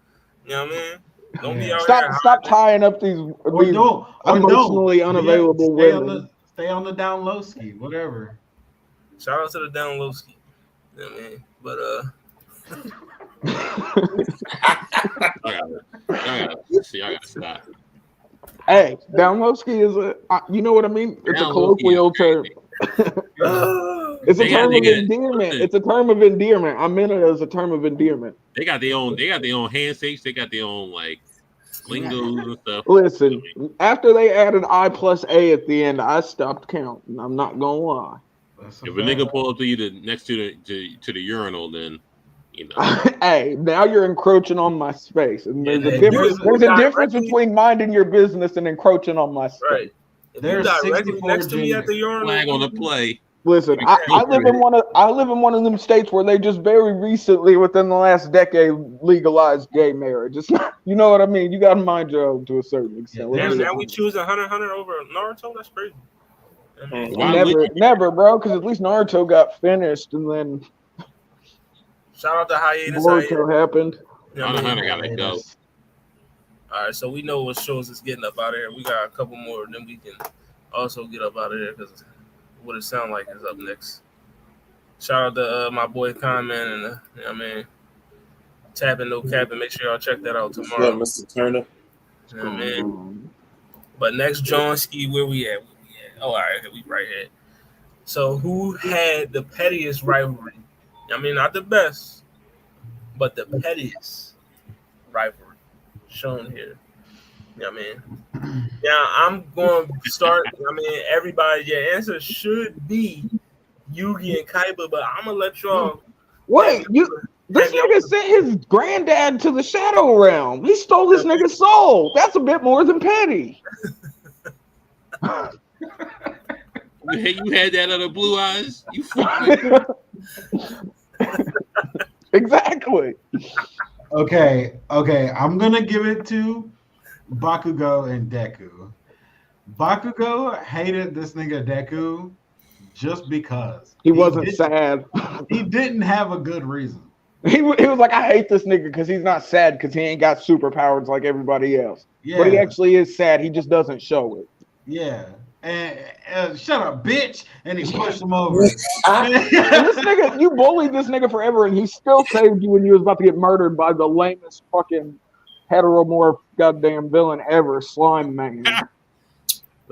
You know what I mean? Don't be out Stop tying up these emotionally unavailable women. Stay on the down low ski, whatever. Shout out to the down low ski. You know what I mean? But I gotta stop. Hey, down low ski is you know what I mean? It's a colloquial term. It's a term of endearment. It's a term of endearment. I meant it as a term of endearment. They got their own handshakes. They got their own like lingos and stuff. Listen, after they added I+A at the end, I stopped counting. I'm not gonna lie. If a nigga pull up to you next to the urinal, then you know. Hey, now you're encroaching on my space, and there's a difference. There's a difference between minding your business and encroaching on my space. Right. If there's next to me at the urinal, flag on the play. Listen, I live in one of them states where they just very recently, within the last decade, legalized gay marriage. It's not, you know what I mean? You got to mind your own to a certain extent. Yeah, now we choosing Hunter x Hunter over Naruto. That's crazy. Never, bro. Because at least Naruto got finished, and then shout out to hiatus. Naruto happened. Hunter x Hunter gotta go. All right, so we know what shows is getting up out of here. We got a couple more, then we can also get up out of here because what it sound like is up next. Shout out to my boy Conman and you know what I mean, Tapping No Cap, and make sure y'all check that out tomorrow. Mr. Turner. You know what I mean? But next, John Ski, where we at? Oh, all right, we right here. So who had the pettiest rivalry? I mean, not the best, but the pettiest rivalry shown here. You know what I mean? Now, I'm going to start. I mean, everybody, your answer should be Yugi and Kaiba, but I'm going to let y'all. Wait, this nigga sent his granddad to the Shadow Realm. He stole this nigga's soul. That's a bit more than petty. You had that other blue eyes? You Exactly. Okay. I'm gonna give it to Bakugo and Deku. Bakugo hated this nigga Deku just because He wasn't sad. He didn't have a good reason. He was like, I hate this nigga because he's not sad because he ain't got superpowers like everybody else. Yeah. But he actually is sad. He just doesn't show it. Yeah. And shut up, bitch. And he pushed him over. And this nigga, you bullied this nigga forever, and he still saved you when you was about to get murdered by the lamest fucking heteromorph goddamn villain ever, Slime Man.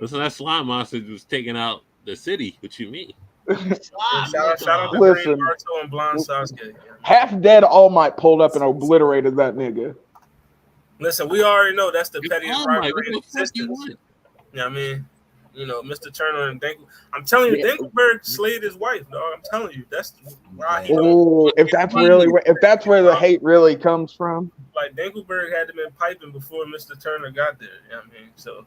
So that slime monster was taking out the city. What you mean? Shout out to Listen, Green Naruto and Blonde Sasuke. Half dead All Might pulled up and obliterated that nigga. Listen, we already know that's the It's pettiest All Might. rivalry What in the fuck you existence. want? You know what I mean? You know, Mr. Turner and Dinkle. I'm telling you, Dinkelberg slayed his wife, dog. I'm telling you, that's why he don't Oh, if that's where the hate really comes from. like Dinkelberg had to been piping before Mr. Turner got there. You know what I mean? So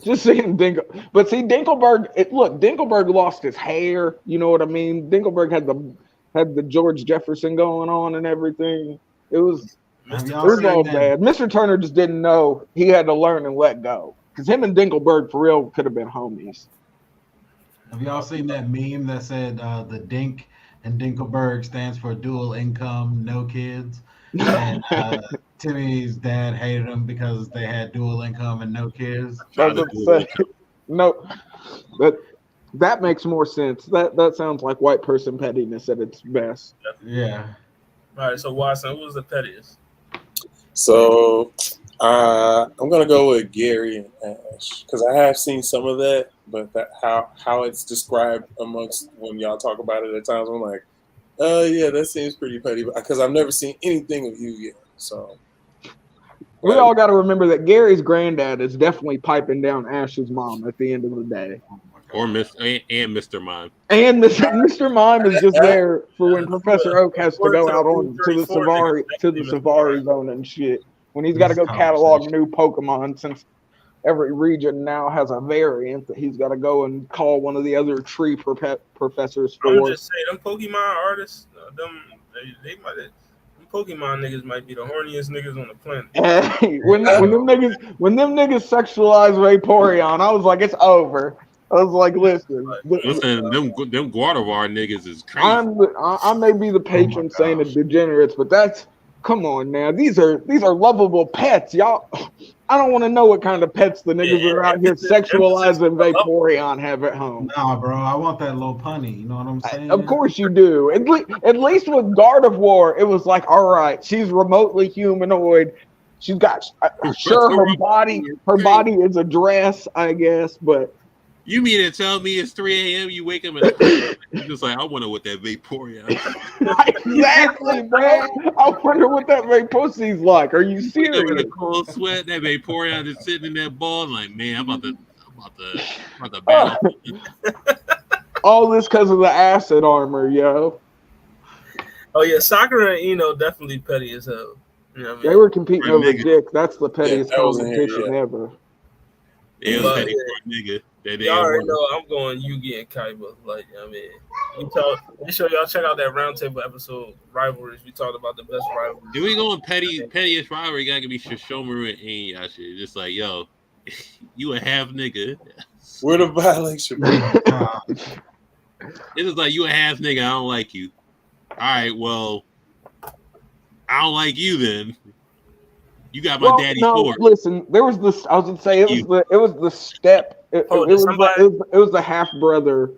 Just seeing Dinkle, but see Dinkelberg. Dinkelberg lost his hair. You know what I mean? Dinkelberg had the George Jefferson going on and everything. It was all bad. Mr. Turner just didn't know he had to learn and let go because him and Dinkelberg for real could have been homies. Have y'all seen that meme that said the Dink and Dinkelberg stands for dual income, no kids? And Timmy's dad hated them because they had dual income and no kids. No, that makes more sense. That sounds like white person pettiness at its best. Yeah. All right, so Watson, who was the pettiest? So I'm gonna go with Gary and Ash because I have seen some of that, but how it's described amongst when y'all talk about it at times, I'm like, yeah, that seems pretty petty because I've never seen anything of you yet. So we all got to remember that Gary's granddad is definitely piping down Ash's mom at the end of the day. Or Mr. Mime. And Mr. Mime is just there for when Professor Oak has to go out on to the Savari zone and shit. When he's got to go catalog new Pokemon, since every region now has a variant that he's got to go and call one of the other tree professors for. I'm just saying, them Pokemon artists, they might. Them Pokemon niggas might be the horniest niggas on the planet. Hey, when them niggas sexualized Vaporeon, I was like, it's over. I was like, listen, them Guadavar niggas is crazy. I may be the patron saint of degenerates, but that's come on now. These are lovable pets, y'all. I don't want to know what kind of pets the niggas are out here sexualizing Vaporeon have at home. Nah, bro, I want that little punny. You know what I'm saying? Of course you do. At least with Guard of War, it was like, all right, she's remotely humanoid. She's got her body is a dress, I guess, but. You mean to tell me it's 3 a.m. you wake up and you're just like, I wonder what that Vaporeon is. Exactly, bro. I wonder what that Vaposie's like. Are you serious? With a cold sweat, that Vaporeon just sitting in that ball, like, man, I'm about to battle. All this because of the acid armor, yo. Oh yeah, Sakura and Ino definitely petty as hell. You know what I mean? They were competing over Dick. That's the pettiest competition ever. It was petty for a nigga. Y'all already know I'm going Yugi and Kaiba. Like, I mean, make sure y'all check out that roundtable episode, Rivalries. We talked about the best rivalries. If we going pettiest rivalry, gotta be Shishomaru and Inuyasha. Just like, yo, you a half nigga. Where the violation? It is like, you a half nigga. I don't like you. All right, well, I don't like you then. You got my daddy for it. Listen, there was this. I was gonna say it was the step. It was the half brother.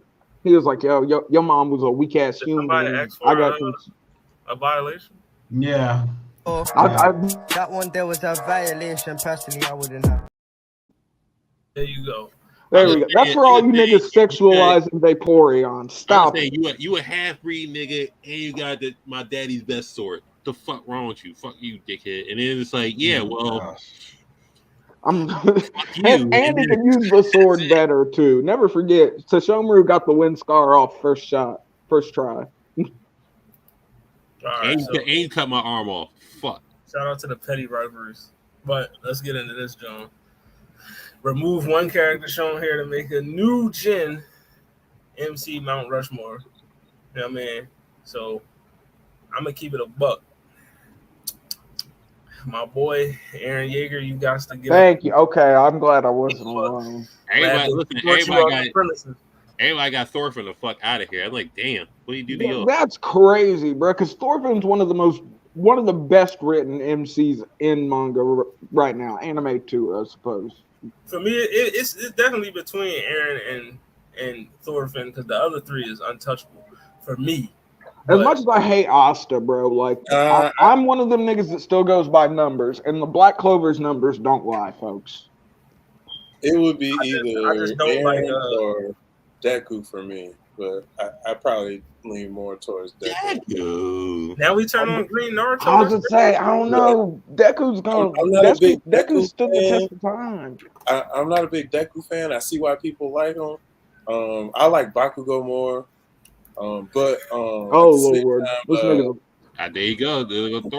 He was like, yo, your mom was a weak ass human. I got a violation. Yeah. That one there was a violation. Personally, I wouldn't have. There you go. There we go. That's for all you niggas sexualizing Vaporeon. Stop it. You a half breed nigga, and you got my daddy's best sword. The fuck wrong with you? Fuck you, dickhead. And then it's like, yeah, well, and he can use the sword better too. Never forget, Sesshomaru got the wind scar off first try. Ain't cut my arm off. Fuck. Shout out to the petty rivalries. But let's get into this, John. Remove one character shown here to make a new gen MC Mount Rushmore. You know what I mean? So I'm gonna keep it a buck. my boy Aaron Yeager, you got to get. Thank you. Okay, I'm glad I wasn't alone. Everybody, listen, everybody everybody got Thorfinn the fuck out of here. I'm like, damn, what do you do to you? That's crazy, bro. Because Thorfinn's one of the best written MCs in manga right now. Anime too, I suppose. For me, it's definitely between Aaron and Thorfinn because the other three is untouchable for me. As much as I hate Asta, bro, like I'm one of them niggas that still goes by numbers, and the Black Clover's numbers don't lie, folks. It would be either Aaron or Deku for me, but I probably lean more towards Deku. Now we turn on Green Naruto. I was gonna say, I don't know. Deku's Deku stood the test of time. I'm not a big Deku fan. I see why people like him. I like Bakugo more. But oh Lord, this nigga. There you go.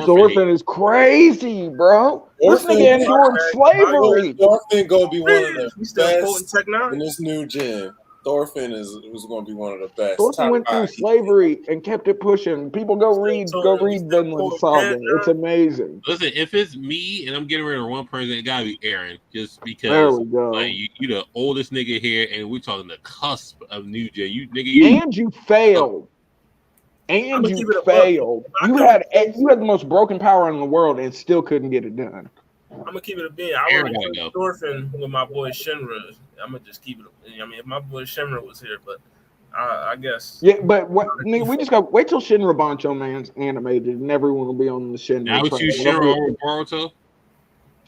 Thorfinn is crazy, bro. This nigga endured slavery. Thorfinn gonna be one of the best in this new gen. Thorfinn was going to be one of the best. Thorfinn went through slavery and kept it pushing. People go read Vinland Saga. It's amazing. Listen, if it's me and I'm getting rid of one person, it gotta be Aaron, just because. There we go. Like you the oldest nigga here, and we're talking the cusp of new gen. You failed. And you failed. You had the most broken power in the world and still couldn't get it done. I'm gonna keep it a bean. I would have put Thorfinn with my boy Shinra. I'm gonna just keep it. I mean, if my boy Shinra was here, but I guess. Yeah, but we just got wait till Shinra Bancho Man's animated, and everyone will be on the Shinra. Now would you Shinra over Boruto?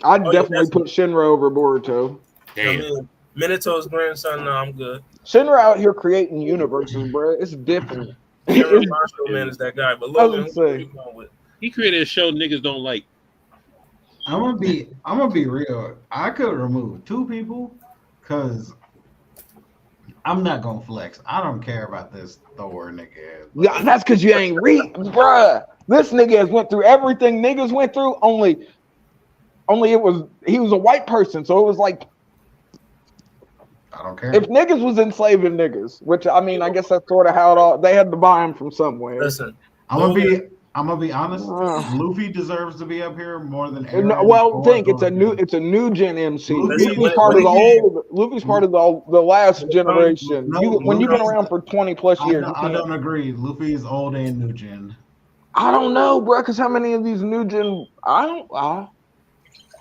I'd definitely put Shinra over Boruto. Damn. I mean, Minato's grandson. No, I'm good. Shinra out here creating universes, bro. It's different. Shinra Bancho Man is that guy, but Logan, he created a show niggas don't like. I'm gonna be real. I could remove 2 people because I'm not gonna flex. I don't care about this Thor nigga. Yeah, that's because you ain't read, bruh. This nigga has went through everything niggas went through. Only he was a white person, so it was like I don't care. If niggas was enslaving niggas, which I mean, I guess that's sort of how it all. They had to buy him from somewhere. Listen, I'm gonna be honest. Luffy deserves to be up here more than Aaron. It's a new gen MC. Luffy's part of the last generation. When you've been around for 20 plus years, I don't agree. Luffy's old and new gen. I don't know, bro. Because how many of these new gen?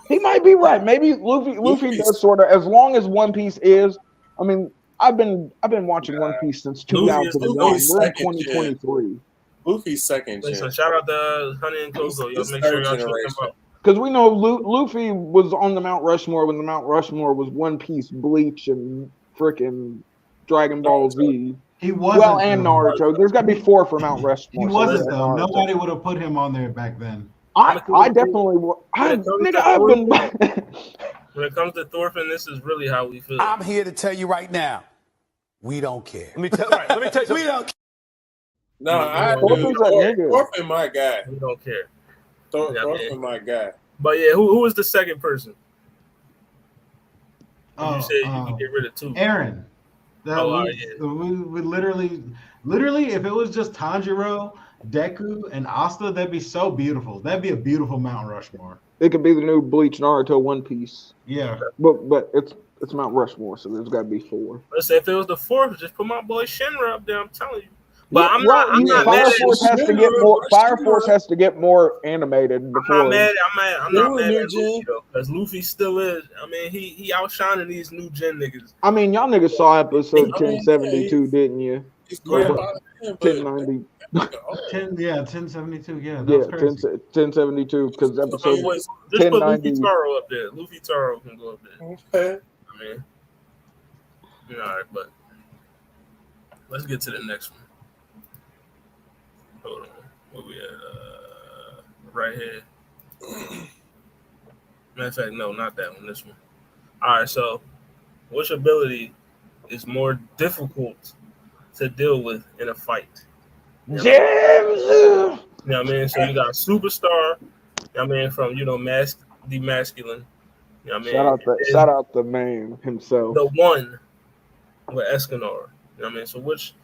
He might be right. Maybe Luffy does sort of. As long as One Piece is, I mean, I've been watching One Piece since 2001. We're in 2023. Luffy's second gen. Listen, shout out to Honey and Coco. Y'all make sure y'all check them out. Because we know Luffy was on the Mount Rushmore when the Mount Rushmore was One Piece, Bleach, and freaking Dragon Ball Z. He wasn't. And Naruto. There's got to be 4 for Mount Rushmore. He wasn't though. Naruto. Nobody would have put him on there back then. I definitely would. When it comes to Thorfinn, this is really how we feel. I'm here to tell you right now, we don't care. Let me tell you. We don't care. No, I do. Thorfinn my guy. We don't care. Thorfinn my guy. But yeah, who was the second person? You said you could get rid of 2. Aaron. We literally, if it was just Tanjiro, Deku, and Asta, that'd be so beautiful. That'd be a beautiful Mount Rushmore. It could be the new Bleach, Naruto, One Piece. Yeah, but it's Mount Rushmore, so there's got to be 4. Let's say if it was the 4th, just put my boy Shinra up there. I'm telling you. But I'm not Fire Force has to get more. Fire Force has to get more animated before. I'm not mad at Luffy though, because Luffy still is. I mean, he outshining these new gen niggas. I mean, y'all niggas saw episode 1072, didn't you? 1090. 1072. Yeah, that's crazy. 1072 because episode 1090. Just put Luffy Taro up there. Luffy Taro can go up there. Okay. I mean, all right, but let's get to the next one. Hold on. Where we at? Right here. Matter of fact, no, not that one. This one. All right, so which ability is more difficult to deal with in a fight? You know what I mean? So you got Superstar, I mean, from, Demasculine. You know what I mean? Shout out the man himself. The one with Escanor. You know what I mean? So which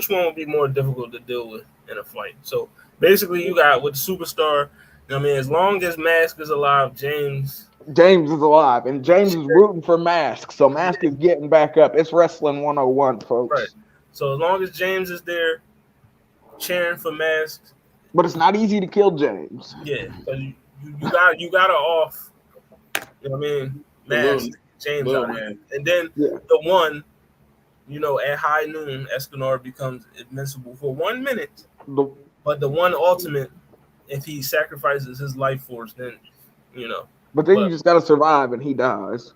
one would be more difficult to deal with in a fight? So basically you got with Superstar, you know I mean, as long as Mask is alive, James is alive, and James is rooting for Mask, so Mask is getting back up. It's Wrestling 101, folks. Right. So as long as James is there cheering for Mask, but it's not easy to kill James. Yeah, because you gotta off. You know what I mean? Mask, James out here. And then the one, at high noon, Escanor becomes invincible for 1 minute. But the one ultimate, if he sacrifices his life force, then But then you just gotta survive, and he dies.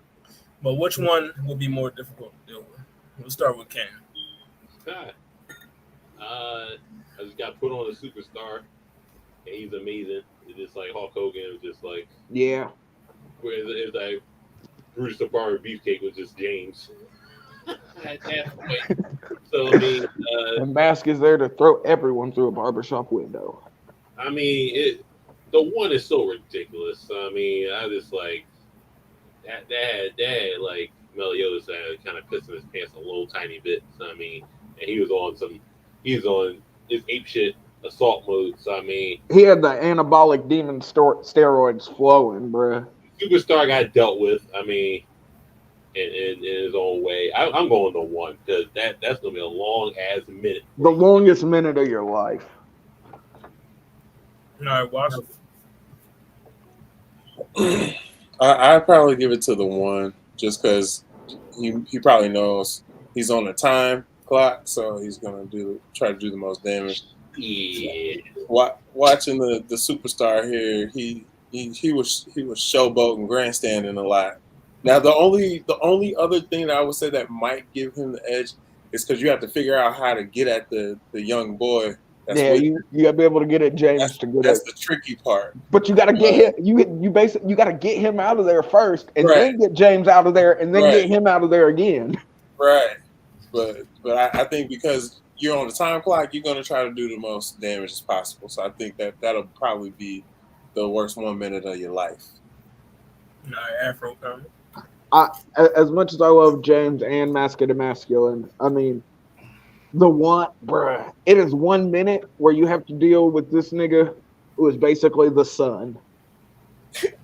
But which one will be more difficult to deal with? We'll start with Cam. I just got put on a superstar, and he's amazing. It's just like Hulk Hogan was just like it's like Bruce the Barber Beefcake was just James. So I mean, and Mask is there to throw everyone through a barbershop window. I mean, the one is so ridiculous. I mean, I just like that had like Meliodas kind of pissing his pants a little tiny bit. So I mean, and he was on his ape shit assault mode. So I mean, he had the anabolic demon steroids flowing, bruh. Superstar got dealt with. I mean, in his own way. I'm going to one because that's gonna be a long ass minute. The longest minute of your life. All right, watch it. I'd probably give it to the one just because he probably knows he's on the time clock, so he's gonna try to do the most damage. Yeah. Watching the superstar here, he was showboating, grandstanding a lot. Now the only other thing that I would say that might give him the edge is because you have to figure out how to get at the young boy. You gotta be able to get at James That's the tricky part. But you gotta get him. You gotta get him out of there first, and then get James out of there, and then get him out of there again. Right. But I think because you're on the time clock, you're gonna try to do the most damage as possible. So I think that'll probably be the worst 1 minute of your life. All right, Afro comment. As much as I love James and Mask of the Masculine, I mean, it is 1 minute where you have to deal with this nigga who is basically the sun.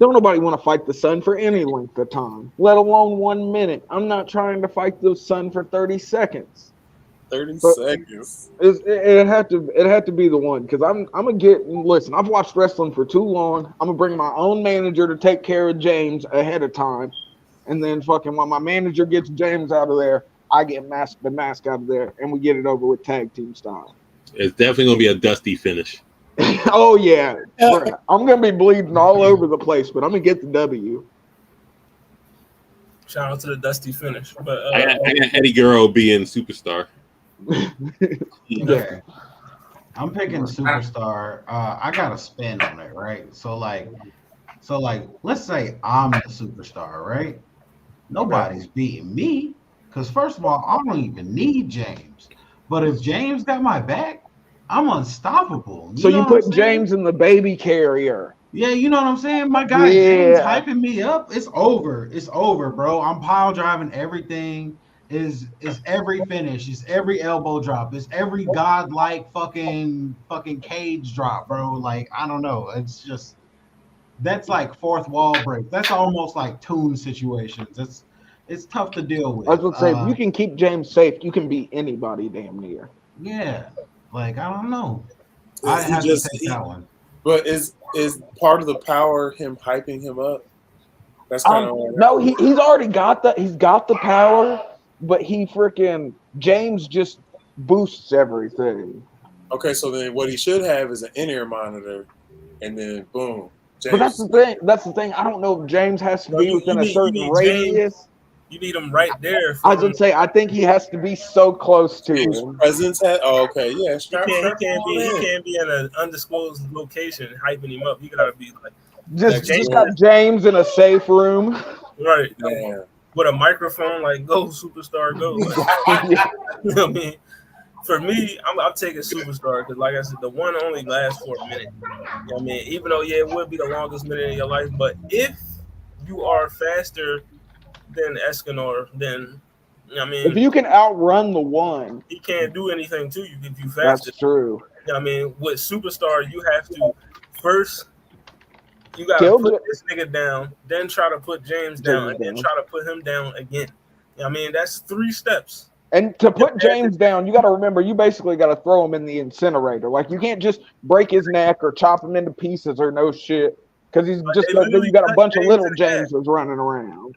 Don't nobody want to fight the sun for any length of time, let alone 1 minute. I'm not trying to fight the sun for 30 seconds. 30 seconds. It had to be the one because I'm gonna listen. I've watched wrestling for too long. I'm gonna bring my own manager to take care of James ahead of time. And then fucking when my manager gets James out of there, I get the mask out of there, and we get it over with tag team style. It's definitely gonna be a dusty finish. Oh yeah, I'm gonna be bleeding all over the place, but I'm gonna get the W. Shout out to the dusty finish. But I got Eddie Guerrero being superstar. Yeah, I'm picking superstar. I got a spin on it, right? So like, let's say I'm the superstar, right? Nobody's beating me because first of all, I don't even need James. But if James got my back, I'm unstoppable. So you put James in the baby carrier. Yeah, you know what I'm saying? My guy James hyping me up. It's over. It's over, bro. I'm pile driving everything. Is every finish, is every elbow drop, is every godlike fucking cage drop, bro. Like, I don't know. It's just that's like fourth wall break. That's almost like Toon situations. It's tough to deal with. I was gonna say if you can keep James safe, you can beat anybody damn near. Yeah. Like, I don't know. I have to take that one. But is part of the power him hyping him up? That's kind of no, he's already got the power. But James just boosts everything. Okay, so then what he should have is an in-ear monitor, and then boom. James. But that's the thing. I don't know if James has to be within a certain radius. You need him right there. I was gonna say I think he has to be so close to him. Presence okay, yeah. He can't be in an undisclosed location hyping him up. He gotta be like just got James in a safe room. Right. Yeah. With a microphone, like go superstar, go. You know what I mean? For me, I'm taking superstar because, like I said, the one only lasts for a minute. You know what I mean? Even though it would be the longest minute in your life, but if you are faster than Escanor, then I mean, if you can outrun the one, he can't do anything to you if you faster. That's true. You know what I mean, with superstar, you have to first You gotta put this nigga down, then try to put James down, and then try to put him down again. I mean, that's 3 steps. And to put James down, you got to remember, you basically got to throw him in the incinerator. Like, you can't just break his neck or chop him into pieces or no shit. Because he's just then you got a bunch of little Jameses running around.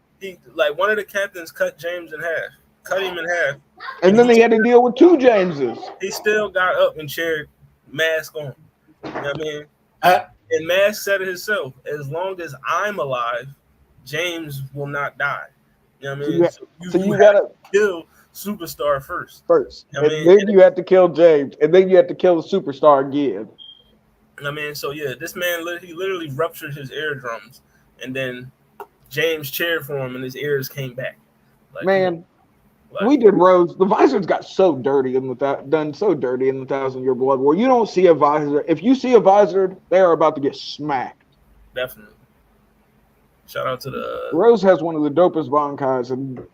Like, one of the captains cut James in half, cut him in half. And then they had to deal with 2 Jameses. He still got up and cheered, mask on. You know what I mean? And Mask said it himself, as long as I'm alive, James will not die. You know what I mean? So you gotta kill Superstar first. You know and then you have to kill James, and then you have to kill the Superstar again. I mean, so yeah, this man he literally ruptured his eardrums, and then James cheered for him, and his ears came back. Like, man, we did Rose. The visors got so dirty in done so dirty in the 1,000-Year Blood War. You don't see a visor. If you see a visor, they are about to get smacked. Definitely. Shout out to the Rose has one of the dopest Bankais, and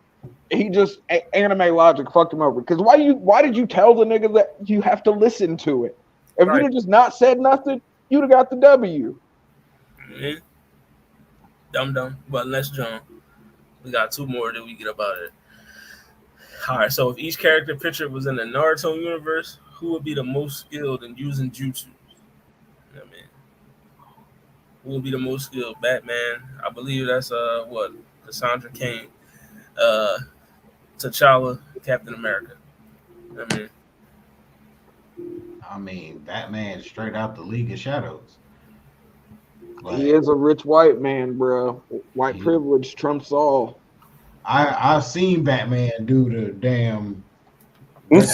he just anime logic fucked him over. Because why did you tell the nigga that you have to listen to it? If you'd have just not said nothing, you'd have got the W. Mm-hmm. Dumb. But let's jump. We got 2 more that we get about it. All right, so if each character picture was in the Naruto universe, who would be the most skilled in using jutsu? You know what I mean? Who would be the most skilled? Batman. I believe that's Cassandra Cain, T'Challa, Captain America. You know what I mean, Batman straight out the League of Shadows. Like, he is a rich white man, bro. White privilege trumps all. I've seen Batman do the damn like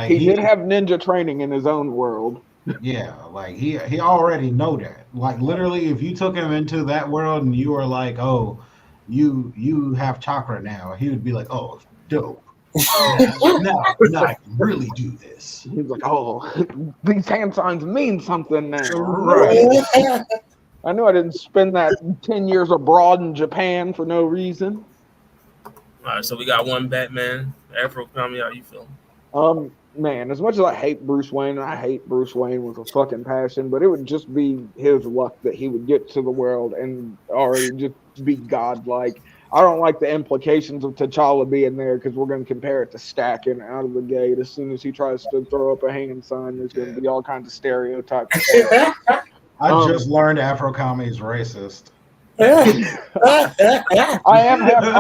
he did have ninja training in his own world. Yeah, like he already know that. Like literally, if you took him into that world and you were like, "Oh, you have chakra now," he would be like, "Oh, dope. now I can really do this." He's like, "Oh, these hand signs mean something now." Right. I knew I didn't spend that 10 years abroad in Japan for no reason. All right, so we got 1 Batman. Afro Kami, how you feeling? Man, as much as I hate Bruce Wayne, and I hate Bruce Wayne with a fucking passion, but it would just be his luck that he would get to the world and already just be godlike. I don't like the implications of T'Challa being there because we're going to compare it to stacking out of the gate. As soon as he tries to throw up a hanging sign, there's going to be all kinds of stereotypes. I just learned Afro Kami is racist. I'm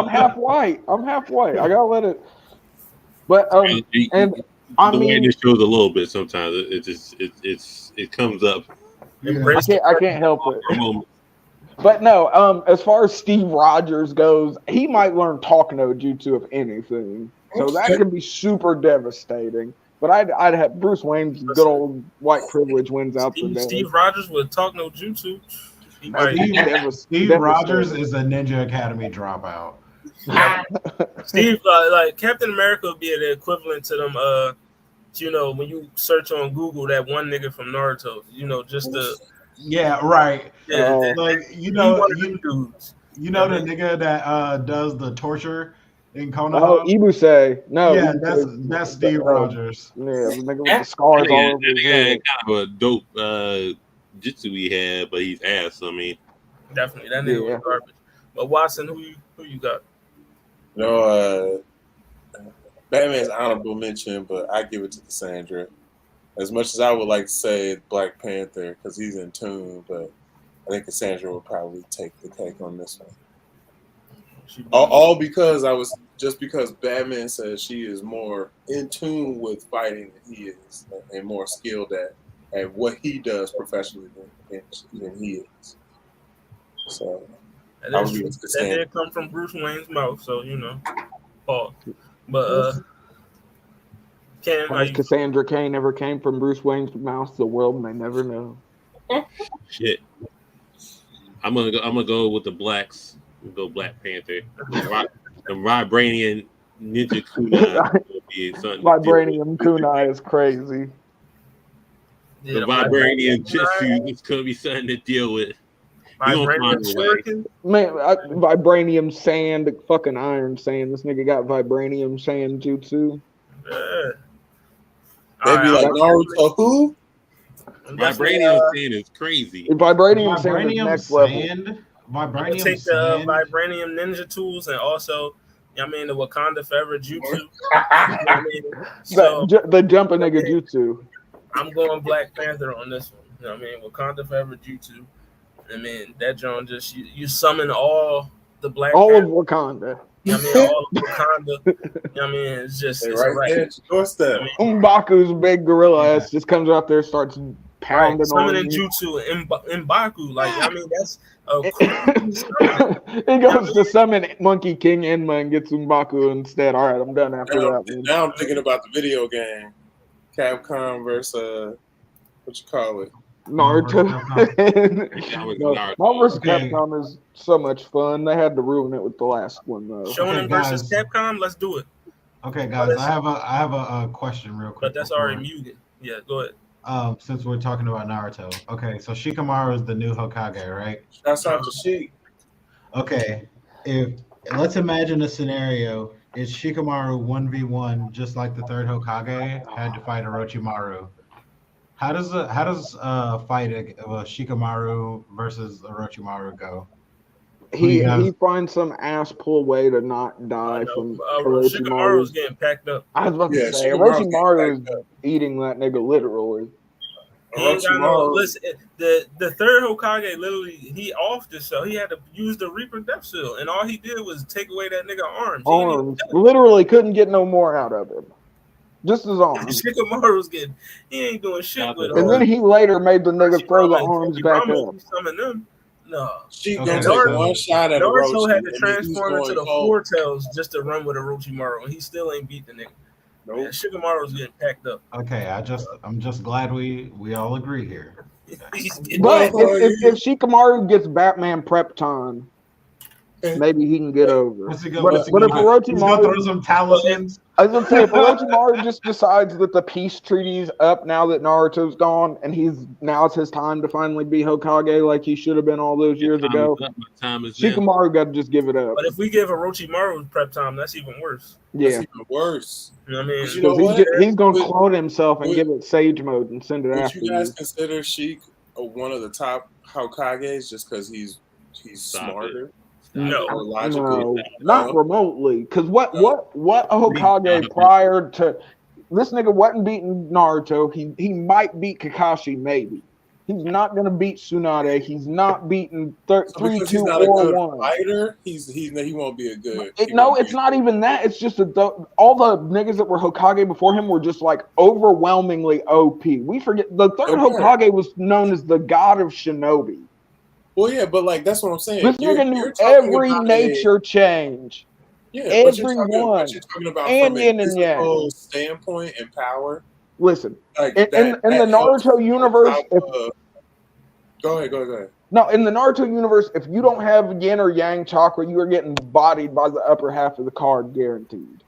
half white. I gotta let it. But the way this shows a little bit sometimes. It comes up. Yeah. I can't help it. But no, as far as Steve Rogers goes, he might learn talk no jutsu if anything. So that could be super devastating. But I'd have Bruce Wayne's good old white privilege wins out the day. Steve Rogers would talk no jutsu. Steve Rogers is a Ninja Academy dropout. Steve, like Captain America would be the equivalent to them. When you search on Google that one nigga from Naruto, just the. Yeah, right. Yeah, like the nigga that does the torture in Konoha. Oh, Ibusei. No. Yeah, that's Steve Rogers. Yeah, the nigga with the scars all over his head. Kind of a dope jitsu he had, but he's ass. I mean, definitely that nigga was garbage. But Watson, who you got? Batman's honorable mention, but I give it to Cassandra. As much as I would like to say Black Panther because he's in tune, but I think Cassandra would probably take the cake on this one. All because because Batman says she is more in tune with fighting than he is, and more skilled at what he does professionally than he is. So that did come from Bruce Wayne's mouth, so Paul. But Cassandra Cain never came from Bruce Wayne's mouth, the world may never know. Shit. I'm gonna go with the blacks. Go Black Panther. The Vibranium Ninja Kunai. Vibranium Kunai is crazy. The Vibranium Jitsu is gonna be something to deal with. Vibranium Vibranium sand, fucking iron sand. This nigga got Vibranium sand jutsu. They'd be like, Naruto who? Vibranium sand is crazy. Vibranium sand is next level. I'm gonna take the vibranium ninja tools and also, the Wakanda Forever Jutsu. The jumping nigga jutsu. I'm going Black Panther on this one. You know what I mean? Wakanda Forever Jutsu. That John just you summon all the Black All Panther. of Wakanda. All of Wakanda. It's just it's right there at your doorstep. M'Baku's big gorilla ass just comes out there, starts pounding summoning on jutsu in M'Baku. That's he goes to summon Monkey King Enma and gets M'Baku instead. All right, I'm done after that one. Now I'm thinking about the video game, Capcom versus what you call it, Naruto. Marvel vs. Okay. Capcom is so much fun. They had to ruin it with the last one though. Shonen versus Capcom. Let's do it. Okay, guys, I have a question real quick. But that's already muted. Yeah, go ahead. Since we're talking about Naruto, okay, so Shikamaru is the new Hokage, right? Shouts out to Sheik. Okay, let's imagine a scenario: is Shikamaru 1v1 just like the third Hokage had to fight Orochimaru? How does fight of Shikamaru versus Orochimaru go? He finds some ass pull way to not die from Shikamaru's getting packed up. I was about to say Orochimaru is eating that nigga literally. Listen, the third Hokage literally offed himself. He had to use the Reaper Death Seal, and all he did was take away that nigga arms. Literally couldn't get no more out of him. Just his arms. Shikamaru's he ain't doing shit with him. And then he later made the nigga throw the arms back up. No. She gonna take one shot at Orochi. Naruto had to transform into the Four Tails just to run with Orochimaru, and he still ain't beat the nigga. Nope. Yeah, Shikamaru's getting packed up. Okay, I'm just glad we all agree here. But if Shikamaru gets Batman prep time, maybe he can get over. But if Orochimaru throw some talismans. I was gonna say, if Orochimaru just decides that the peace treaty's up now that Naruto's gone, and now it's his time to finally be Hokage like he should have been all those years ago, Shikamaru got to just give it up. But if we give Orochimaru prep time, that's even worse. Yeah, that's even worse. You know what I mean? You know what? He's gonna clone himself and give it Sage mode and send it after. Would you guys consider Sheik one of the top Hokages just because he's smarter? No, not remotely. Because what a Hokage prior to this nigga wasn't beating Naruto. He might beat Kakashi, maybe. He's not gonna beat Tsunade. He's not beating 3, 2, or 1. Fighter, he won't be a good. It's not even that. It's just all the niggas that were Hokage before him were just like overwhelmingly OP. We forget the third Hokage was known as the god of shinobi. Well, yeah, but like that's what I'm saying. This nigga knew every nature change. Yeah, everyone. But you're talking about from a physical standpoint and power. Listen, in the Naruto universe, go ahead. No, in the Naruto universe, if you don't have yin or yang chakra, you are getting bodied by the upper half of the card, guaranteed.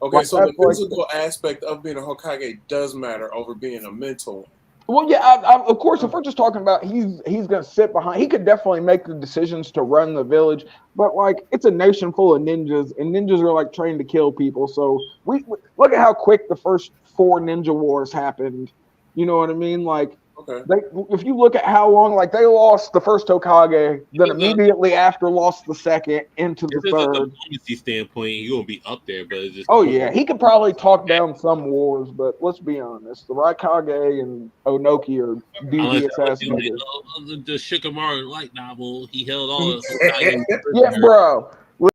Okay, so the physical aspect of being a Hokage does matter over being a mental. Well, yeah, of course, if we're just talking about he's going to sit behind, he could definitely make the decisions to run the village, but like it's a nation full of ninjas, and ninjas are like trained to kill people. So we look at how quick the first 4 ninja wars happened. You know what I mean? Like, if you look at how long, like they lost the first Hokage, then immediately after lost the second into the third. From a diplomacy standpoint, you're gonna be up there, but it's just yeah, he could probably talk down some wars, but let's be honest, the Raikage and Onoki are devious ass niggas. The Shikamaru light novel, he held all the yeah, bro.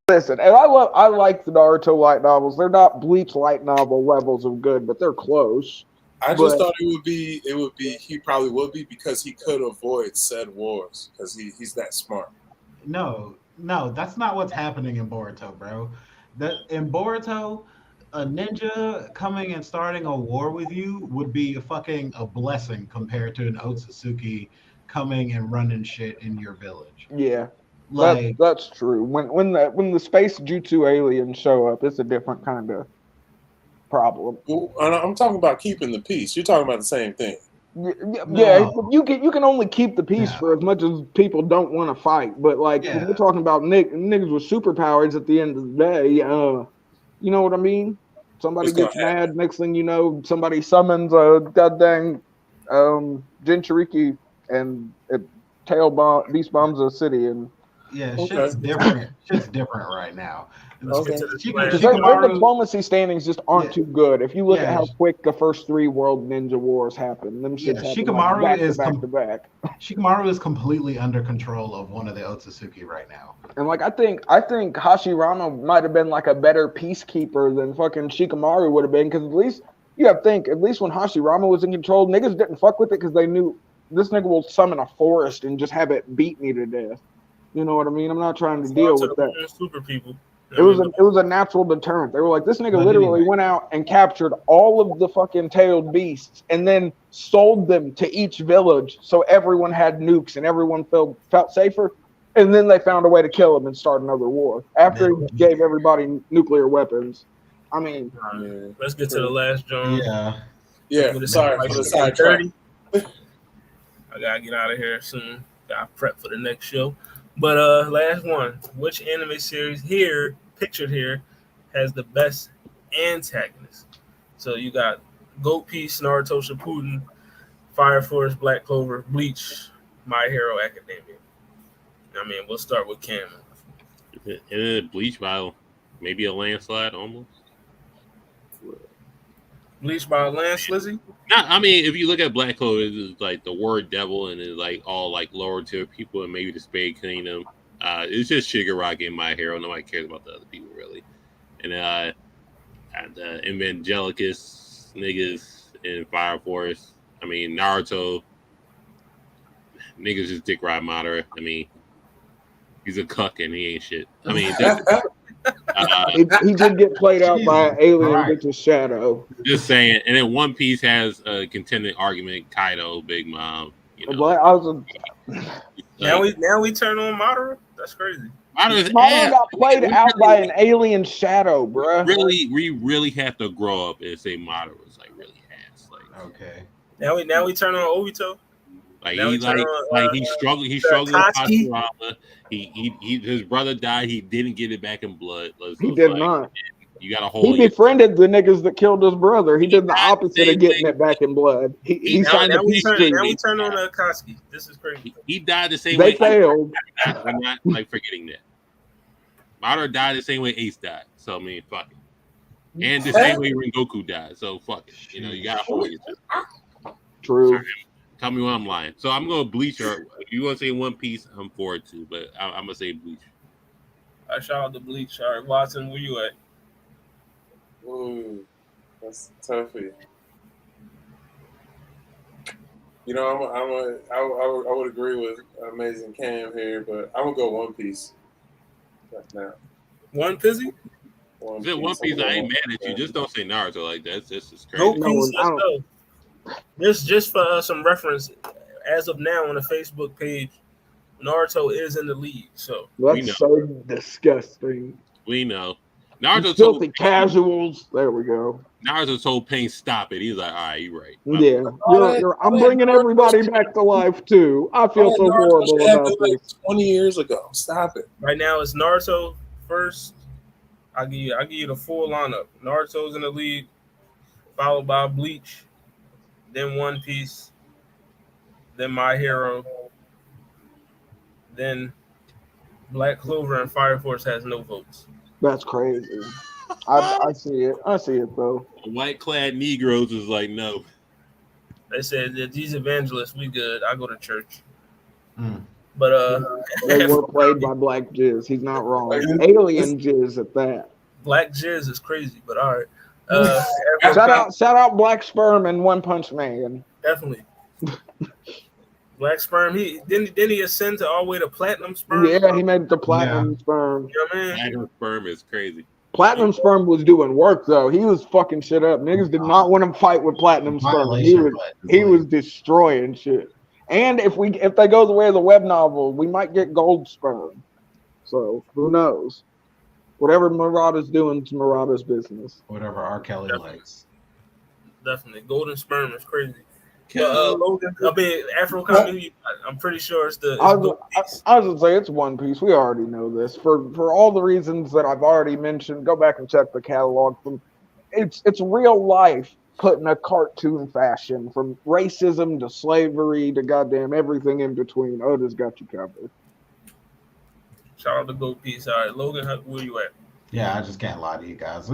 Listen, and I like the Naruto light novels. They're not Bleach light novel levels of good, but they're close. I just thought he probably would be because he could avoid said wars because he's that smart. No, that's not what's happening in Boruto, bro. In Boruto, a ninja coming and starting a war with you would be a blessing compared to an Otsutsuki coming and running shit in your village. Yeah. Like that's true. When the space jutsu aliens show up, it's a different kind of problem. Well, I'm talking about keeping the peace. You're talking about the same thing. Yeah, you can only keep the peace for as much as people don't want to fight. But like when we're talking about niggas with superpowers at the end of the day, you know what I mean? Somebody gets mad, next thing you know, somebody summons a goddamn Jinchuriki and Beast bombs a city, and Yeah, Okay. shit's different. Shit's different right now. Let's get Okay. to the Shika- splash. their Shikamaru- diplomacy standings just aren't Yeah. too good. If you look at Yeah. how quick the first 3 World Ninja Wars happened, them shits Yeah, happen Shikamaru like back is to back to back. Shikamaru is completely under control of one of the Otsutsuki right now. And like I think Hashirama might have been like a better peacekeeper than fucking Shikamaru would have been, because at least you have to think, at least when Hashirama was in control, niggas didn't fuck with it because they knew this nigga will summon a forest and just have it beat me to death. You know what I mean? I'm not trying to deal with that. Super people. It was a natural deterrent. They were like, this nigga But literally anyway. went out and captured all of the fucking tailed beasts and then sold them to each village so everyone had nukes and everyone felt safer. And then they found a way to kill him and start another war after he gave everybody nuclear weapons. I mean, Let's get to the last John. Yeah. Sorry for the sidetrack. I gotta get out of here soon. Gotta prep for the next show. But last one. Which anime series here, pictured here, has the best antagonist? So you got Goat Piece, Naruto Shippuden, Fire Force, Black Clover, Bleach, My Hero Academia. I mean, we'll start with Cam. In a Bleach battle, maybe a landslide almost. Bleach by Lance Lizzie? Not, I mean, if you look at Black Clover, it's like the word devil and it's like all like lower tier people and maybe the Spade Kingdom. It's just Shigaraki and My Hero. Nobody cares about the other people really. And Evangelicus niggas in Fire Force. I mean, Naruto niggas just dick ride Madara. I mean, he's a cuck and he ain't shit. I mean, he did get played out by an alien with his shadow. Just saying. And then One Piece has a contending argument. Kaido, Big Mom. You know. But I was now we turn on Madara? That's crazy. Madara got played out by an alien shadow, bruh. We really have to grow up and say Madara was like really ass. Like okay. Now we turn on Obito. Like he struggled with Hashirama. He his brother died. He didn't get it back in blood. He did not. You got a whole. He befriended the niggas that killed his brother. He did the opposite of getting it back in blood. He signed a peace treaty. Now we turn on Akatsuki. This is crazy. He died the same way. They failed. I'm not like forgetting that. Madara died the same way Ace died. So I mean, fuck it. And the same way Rengoku died. So fuck it. You know, you gotta hold it. True. Sorry, tell me when I'm lying. So I'm gonna Bleach. Or if you want to say One Piece, I'm for it too. But I'm gonna say Bleach. I shout out to Bleach. All right, Watson, where you at? Ooh, that's tough for you. You know, I would agree with Amazing Cam here, but I would go One Piece right now. One Piece? One Piece, I ain't mad at you. Just don't say Naruto like that. That's just crazy. No Piece, let's go. Just for some reference, as of now on the Facebook page, Naruto is in the lead. So that's so disgusting. We know. Naruto filthy casuals. There we go. Naruto told Pain stop it. He's like, all right, you're right. Yeah, I'm bringing everybody back to life too. I feel so horrible about this. 20 years ago. Stop it. Right now it's Naruto first. I'll give you the full lineup. Naruto's in the lead, followed by Bleach, then One Piece, then My Hero, then Black Clover and Fire Force has no votes. That's crazy. I see it. I see it though. White clad Negroes is like, no. They said that these evangelists, we good. I go to church. But they were played by Black Jizz. He's not wrong. Alien Jizz at that. Black Jizz is crazy, but all right. Shout out Black Sperm and One Punch Man. Definitely. Black Sperm. Didn't he ascend to all the way to Platinum Sperm? Yeah, he made it to Platinum Sperm. You know what I mean? Platinum Sperm is crazy. Platinum Sperm was doing work though. He was fucking shit up. Niggas did not want him fight with Platinum Sperm. He was destroying shit. And if they go the way of the web novel, we might get Gold Sperm. So who knows? Whatever Murata's doing, it's Murata's business. Whatever R. Kelly likes. Definitely. Golden Sperm is crazy. Logan, Afro comedy, I'm pretty sure it's the. I was gonna say it's One Piece. We already know this for all the reasons that I've already mentioned. Go back and check the catalog. It's real life put in a cartoon fashion, from racism to slavery to goddamn everything in between. Oda's got you covered. Shout out to Go Peace. All right, Logan, where you at? Yeah, I just can't lie to you guys.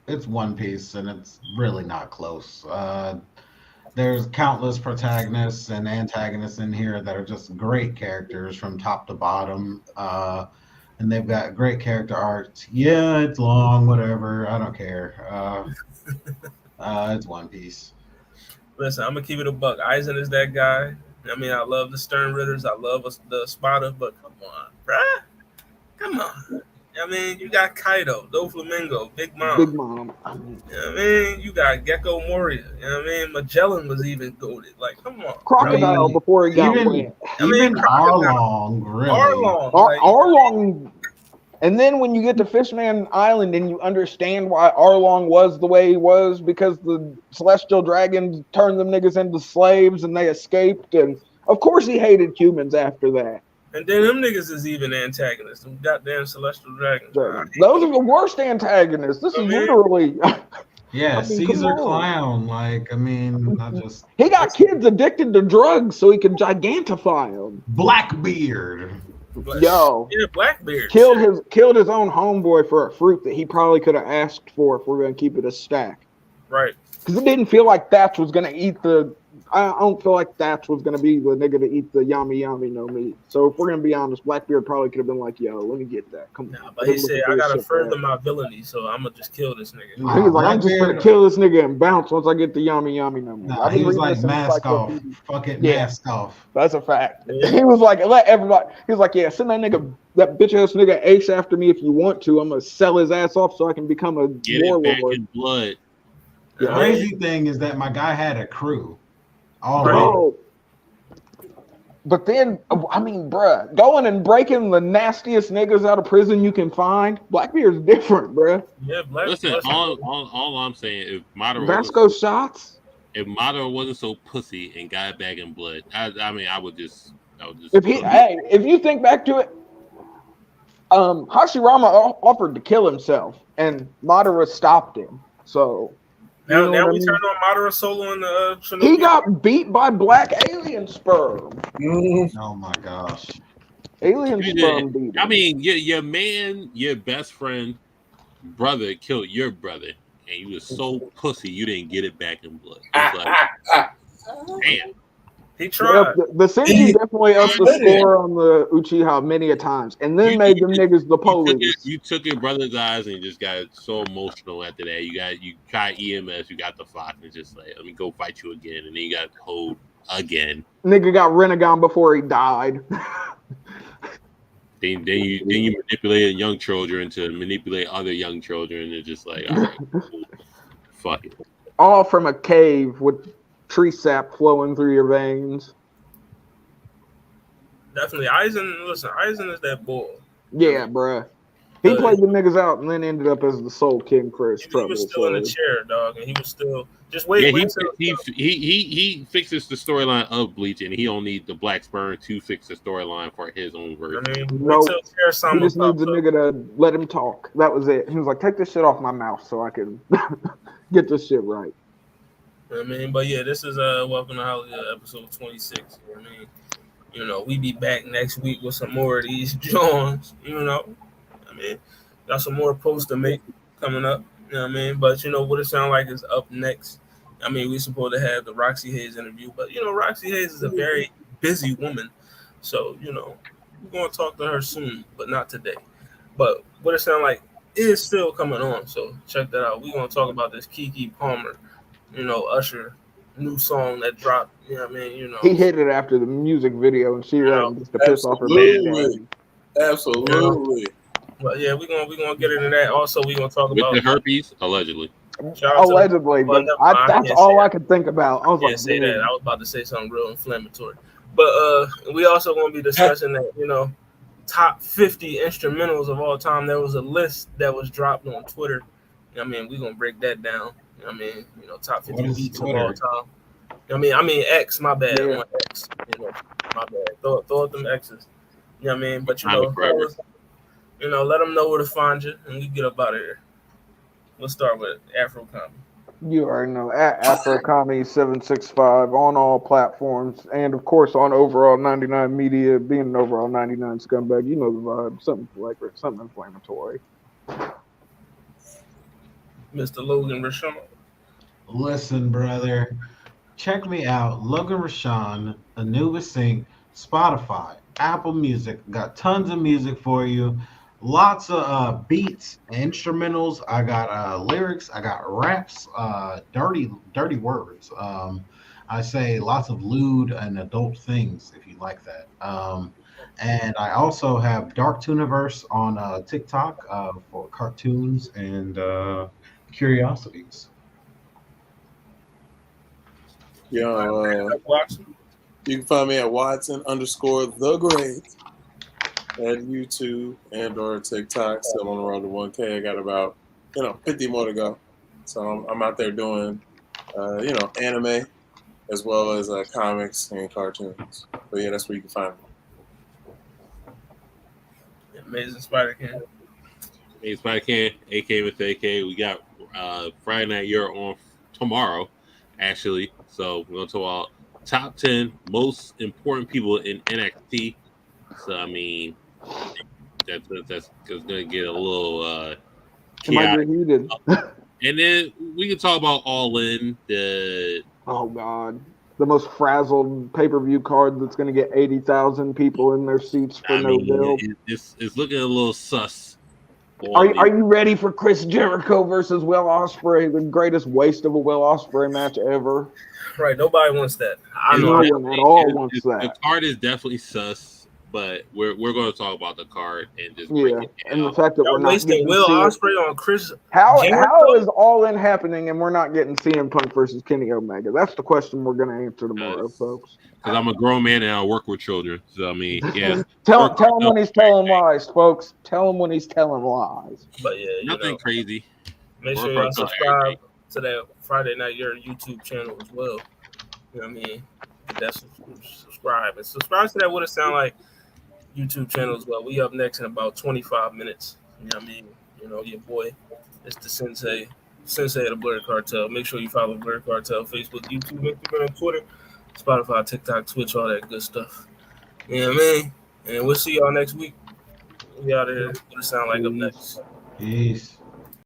It's One Piece, and it's really not close. There's countless protagonists and antagonists in here that are just great characters from top to bottom. And they've got great character arcs. Yeah, it's long, whatever. I don't care. It's One Piece. Listen, I'm gonna keep it a buck. Eisen is that guy. I mean, I love the Stern Ritters. I love the Spotter, but come on, bruh. Come on. I mean, you got Kaido, Doflamingo, Big Mom. Big Mom. You know what I mean? You got Gecko Moria. You know what I mean? Magellan was even goated. Like, come on. Crocodile Right. before he got Even, wet. even Arlong, really. Arlong. Like, Arlong. And then when you get to Fishman Island and you understand why Arlong was the way he was, because the Celestial Dragons turned them niggas into slaves and they escaped. And of course he hated humans after that. and then them niggas is even antagonists. Them goddamn Celestial Dragons. Those are the worst antagonists. This is literally... Yeah, I mean, Caesar come on. Clown. Like, I mean, not just He got kids addicted to drugs so he could gigantify them. Blackbeard. Yo. Yeah, Blackbeard. Killed his own homeboy for a fruit that he probably could have asked for if we're going to keep it a stack. Right. Because it didn't feel like Thatch was going to eat the... I don't feel like Thatch was going to be the nigga to eat the yummy no meat. So if we're going to be honest, Blackbeard probably could have been like, yo, let me get that. Come on. Nah, but he said, I got to further my villainy, so I'm going to just kill this nigga. He was like, I'm just going to kill this nigga and bounce once I get the yummy no meat. Nah, he was like, mask off. Fuck it, mask off. That's a fact. Yeah. He was like, let everybody. He was like, yeah, send that bitch ass nigga Ace after me if you want to. I'm gonna sell his ass off so I can become a Get it back warlord. in blood. The Yeah. crazy thing is that my guy had a crew. All right. Bro. But then, I mean, bruh, going and breaking the nastiest niggas out of prison you can find, Blackbeard's different, bruh. Yeah, Listen, all I'm saying, if Madara Vasco shots. if Madara wasn't so pussy and got it back in blood, I mean, I would just. If you think back to it, Hashirama offered to kill himself, and Madara stopped him. So Now what I we mean? turned on Madara solo in the Shinobi. He got beat by black alien sperm. Oh my gosh. Alien sperm beat him. I mean, your man, your best friend, brother killed your brother, and you was so pussy you didn't get it back in blood. It's like, damn. He tried. The Sensei definitely upped the score on the Uchiha many a times, and then made them niggas the police. You took your brother's eyes and just got so emotional after that. You tried EMS, you got the Fox, and just like, let me go fight you again, and then you got hold again. Nigga got Renegon before he died. Then you manipulated young children to manipulate other young children, and it's just like, all right, cool. Fuck it. All from a cave with tree sap flowing through your veins. Definitely. Eisen is that bull. Yeah, bruh. He played the niggas out and then ended up as the Soul King for his trouble. He was still in the chair, dog, and he was still just Yeah, wait. he fixes the storyline of Bleach, and he don't need the Black Sperm to fix the storyline for his own version. I mean, Nope. wait till Chair He Sama just needs pops a up. nigga to let him talk. That was it. He was like, take this shit off my mouth so I can get this shit right. I mean, but yeah, this is Welcome to HollyHood episode 26. I mean, we be back next week with some more of these Jones. I mean, got some more posts to make coming up. You know what I mean? But what it sound like is up next. I mean, we supposed to have the Roxy Hayes interview, but Roxy Hayes is a very busy woman, so we're gonna talk to her soon, but not today. But what it sound like is still coming on, so check that out. We're gonna talk about this Kiki Palmer. Usher new song that dropped. You know what I mean? He hit it after the music video, and she ran just to piss off her baby. Absolutely. But yeah, we're gonna get into that. Also, we're gonna talk With about the herpes, allegedly. Allegedly, but that's all I could think about. I was Can't say that. I was about to say something real inflammatory. But we also gonna be discussing that top 50 instrumentals of all time. There was a list that was dropped on Twitter. I mean, we're gonna break that down. I mean, top 50 beats of all time. I mean X, my bad. Yeah. I want X. My bad. Throw up them X's. You know what I mean? But let them know where to find you, and we get up out of here. We'll start with Afro Comedy. You already know. At AfroComedy765 on all platforms. And, of course, on Overall 99 Media. Being an Overall 99 scumbag, you know the vibe. Something flagrant, something inflammatory. Mr. Logan Rashawn. Listen, brother, check me out. Logan Rashawn, Anubis Sync, Spotify, Apple Music. Got tons of music for you. Lots of beats, instrumentals. I got lyrics. I got raps. Dirty words. I say lots of lewd and adult things if you like that. And I also have Dark Tooniverse on TikTok for cartoons and curiosities. Watson. You can find me at Watson_the Great at YouTube and or TikTok. Still on the road to 1K. I got about 50 more to go. So I'm out there doing anime as well as comics and cartoons. But yeah, that's where you can find me. Amazing Spider-Can. Hey, Spider-Can, AK with AK. We got Friday Night You're on tomorrow, actually. So we're going to talk about top 10 most important people in NXT. So, I mean, that's going to get a little chaotic. Heated. And then we can talk about All In. Oh, God. The most frazzled pay-per-view card that's going to get 80,000 people in their seats for no bill. It's looking a little sus. Are you ready for Chris Jericho versus Will Ospreay, the greatest waste of a Will Ospreay match ever? Right, nobody wants that. No one at all wants that. The card is definitely sus, but we're going to talk about the card and just break it down. And the fact that we're not wasting Will Ospreay on Chris. How is All In happening and we're not getting CM Punk versus Kenny Omega? That's the question we're going to answer tomorrow, folks. Because I'm a grown man and I work with children, so I mean, yeah. tell him when he's telling lies, folks. Tell him when he's telling lies. But yeah, nothing crazy. Make sure y'all subscribe to that Friday Night Your YouTube channel as well. You know what I mean? That's subscribe and subscribe to that What It Sound Like YouTube channel as well. We up next in about 25 minutes. You know what I mean? Your boy, it's the Sensei of the Blerd Cartel. Make sure you follow Blerd Cartel, Facebook, YouTube, Instagram, Twitter, Spotify, TikTok, Twitch, all that good stuff. You know what I mean? And we'll see y'all next week. We out of here. What It Sound Like up next. Peace.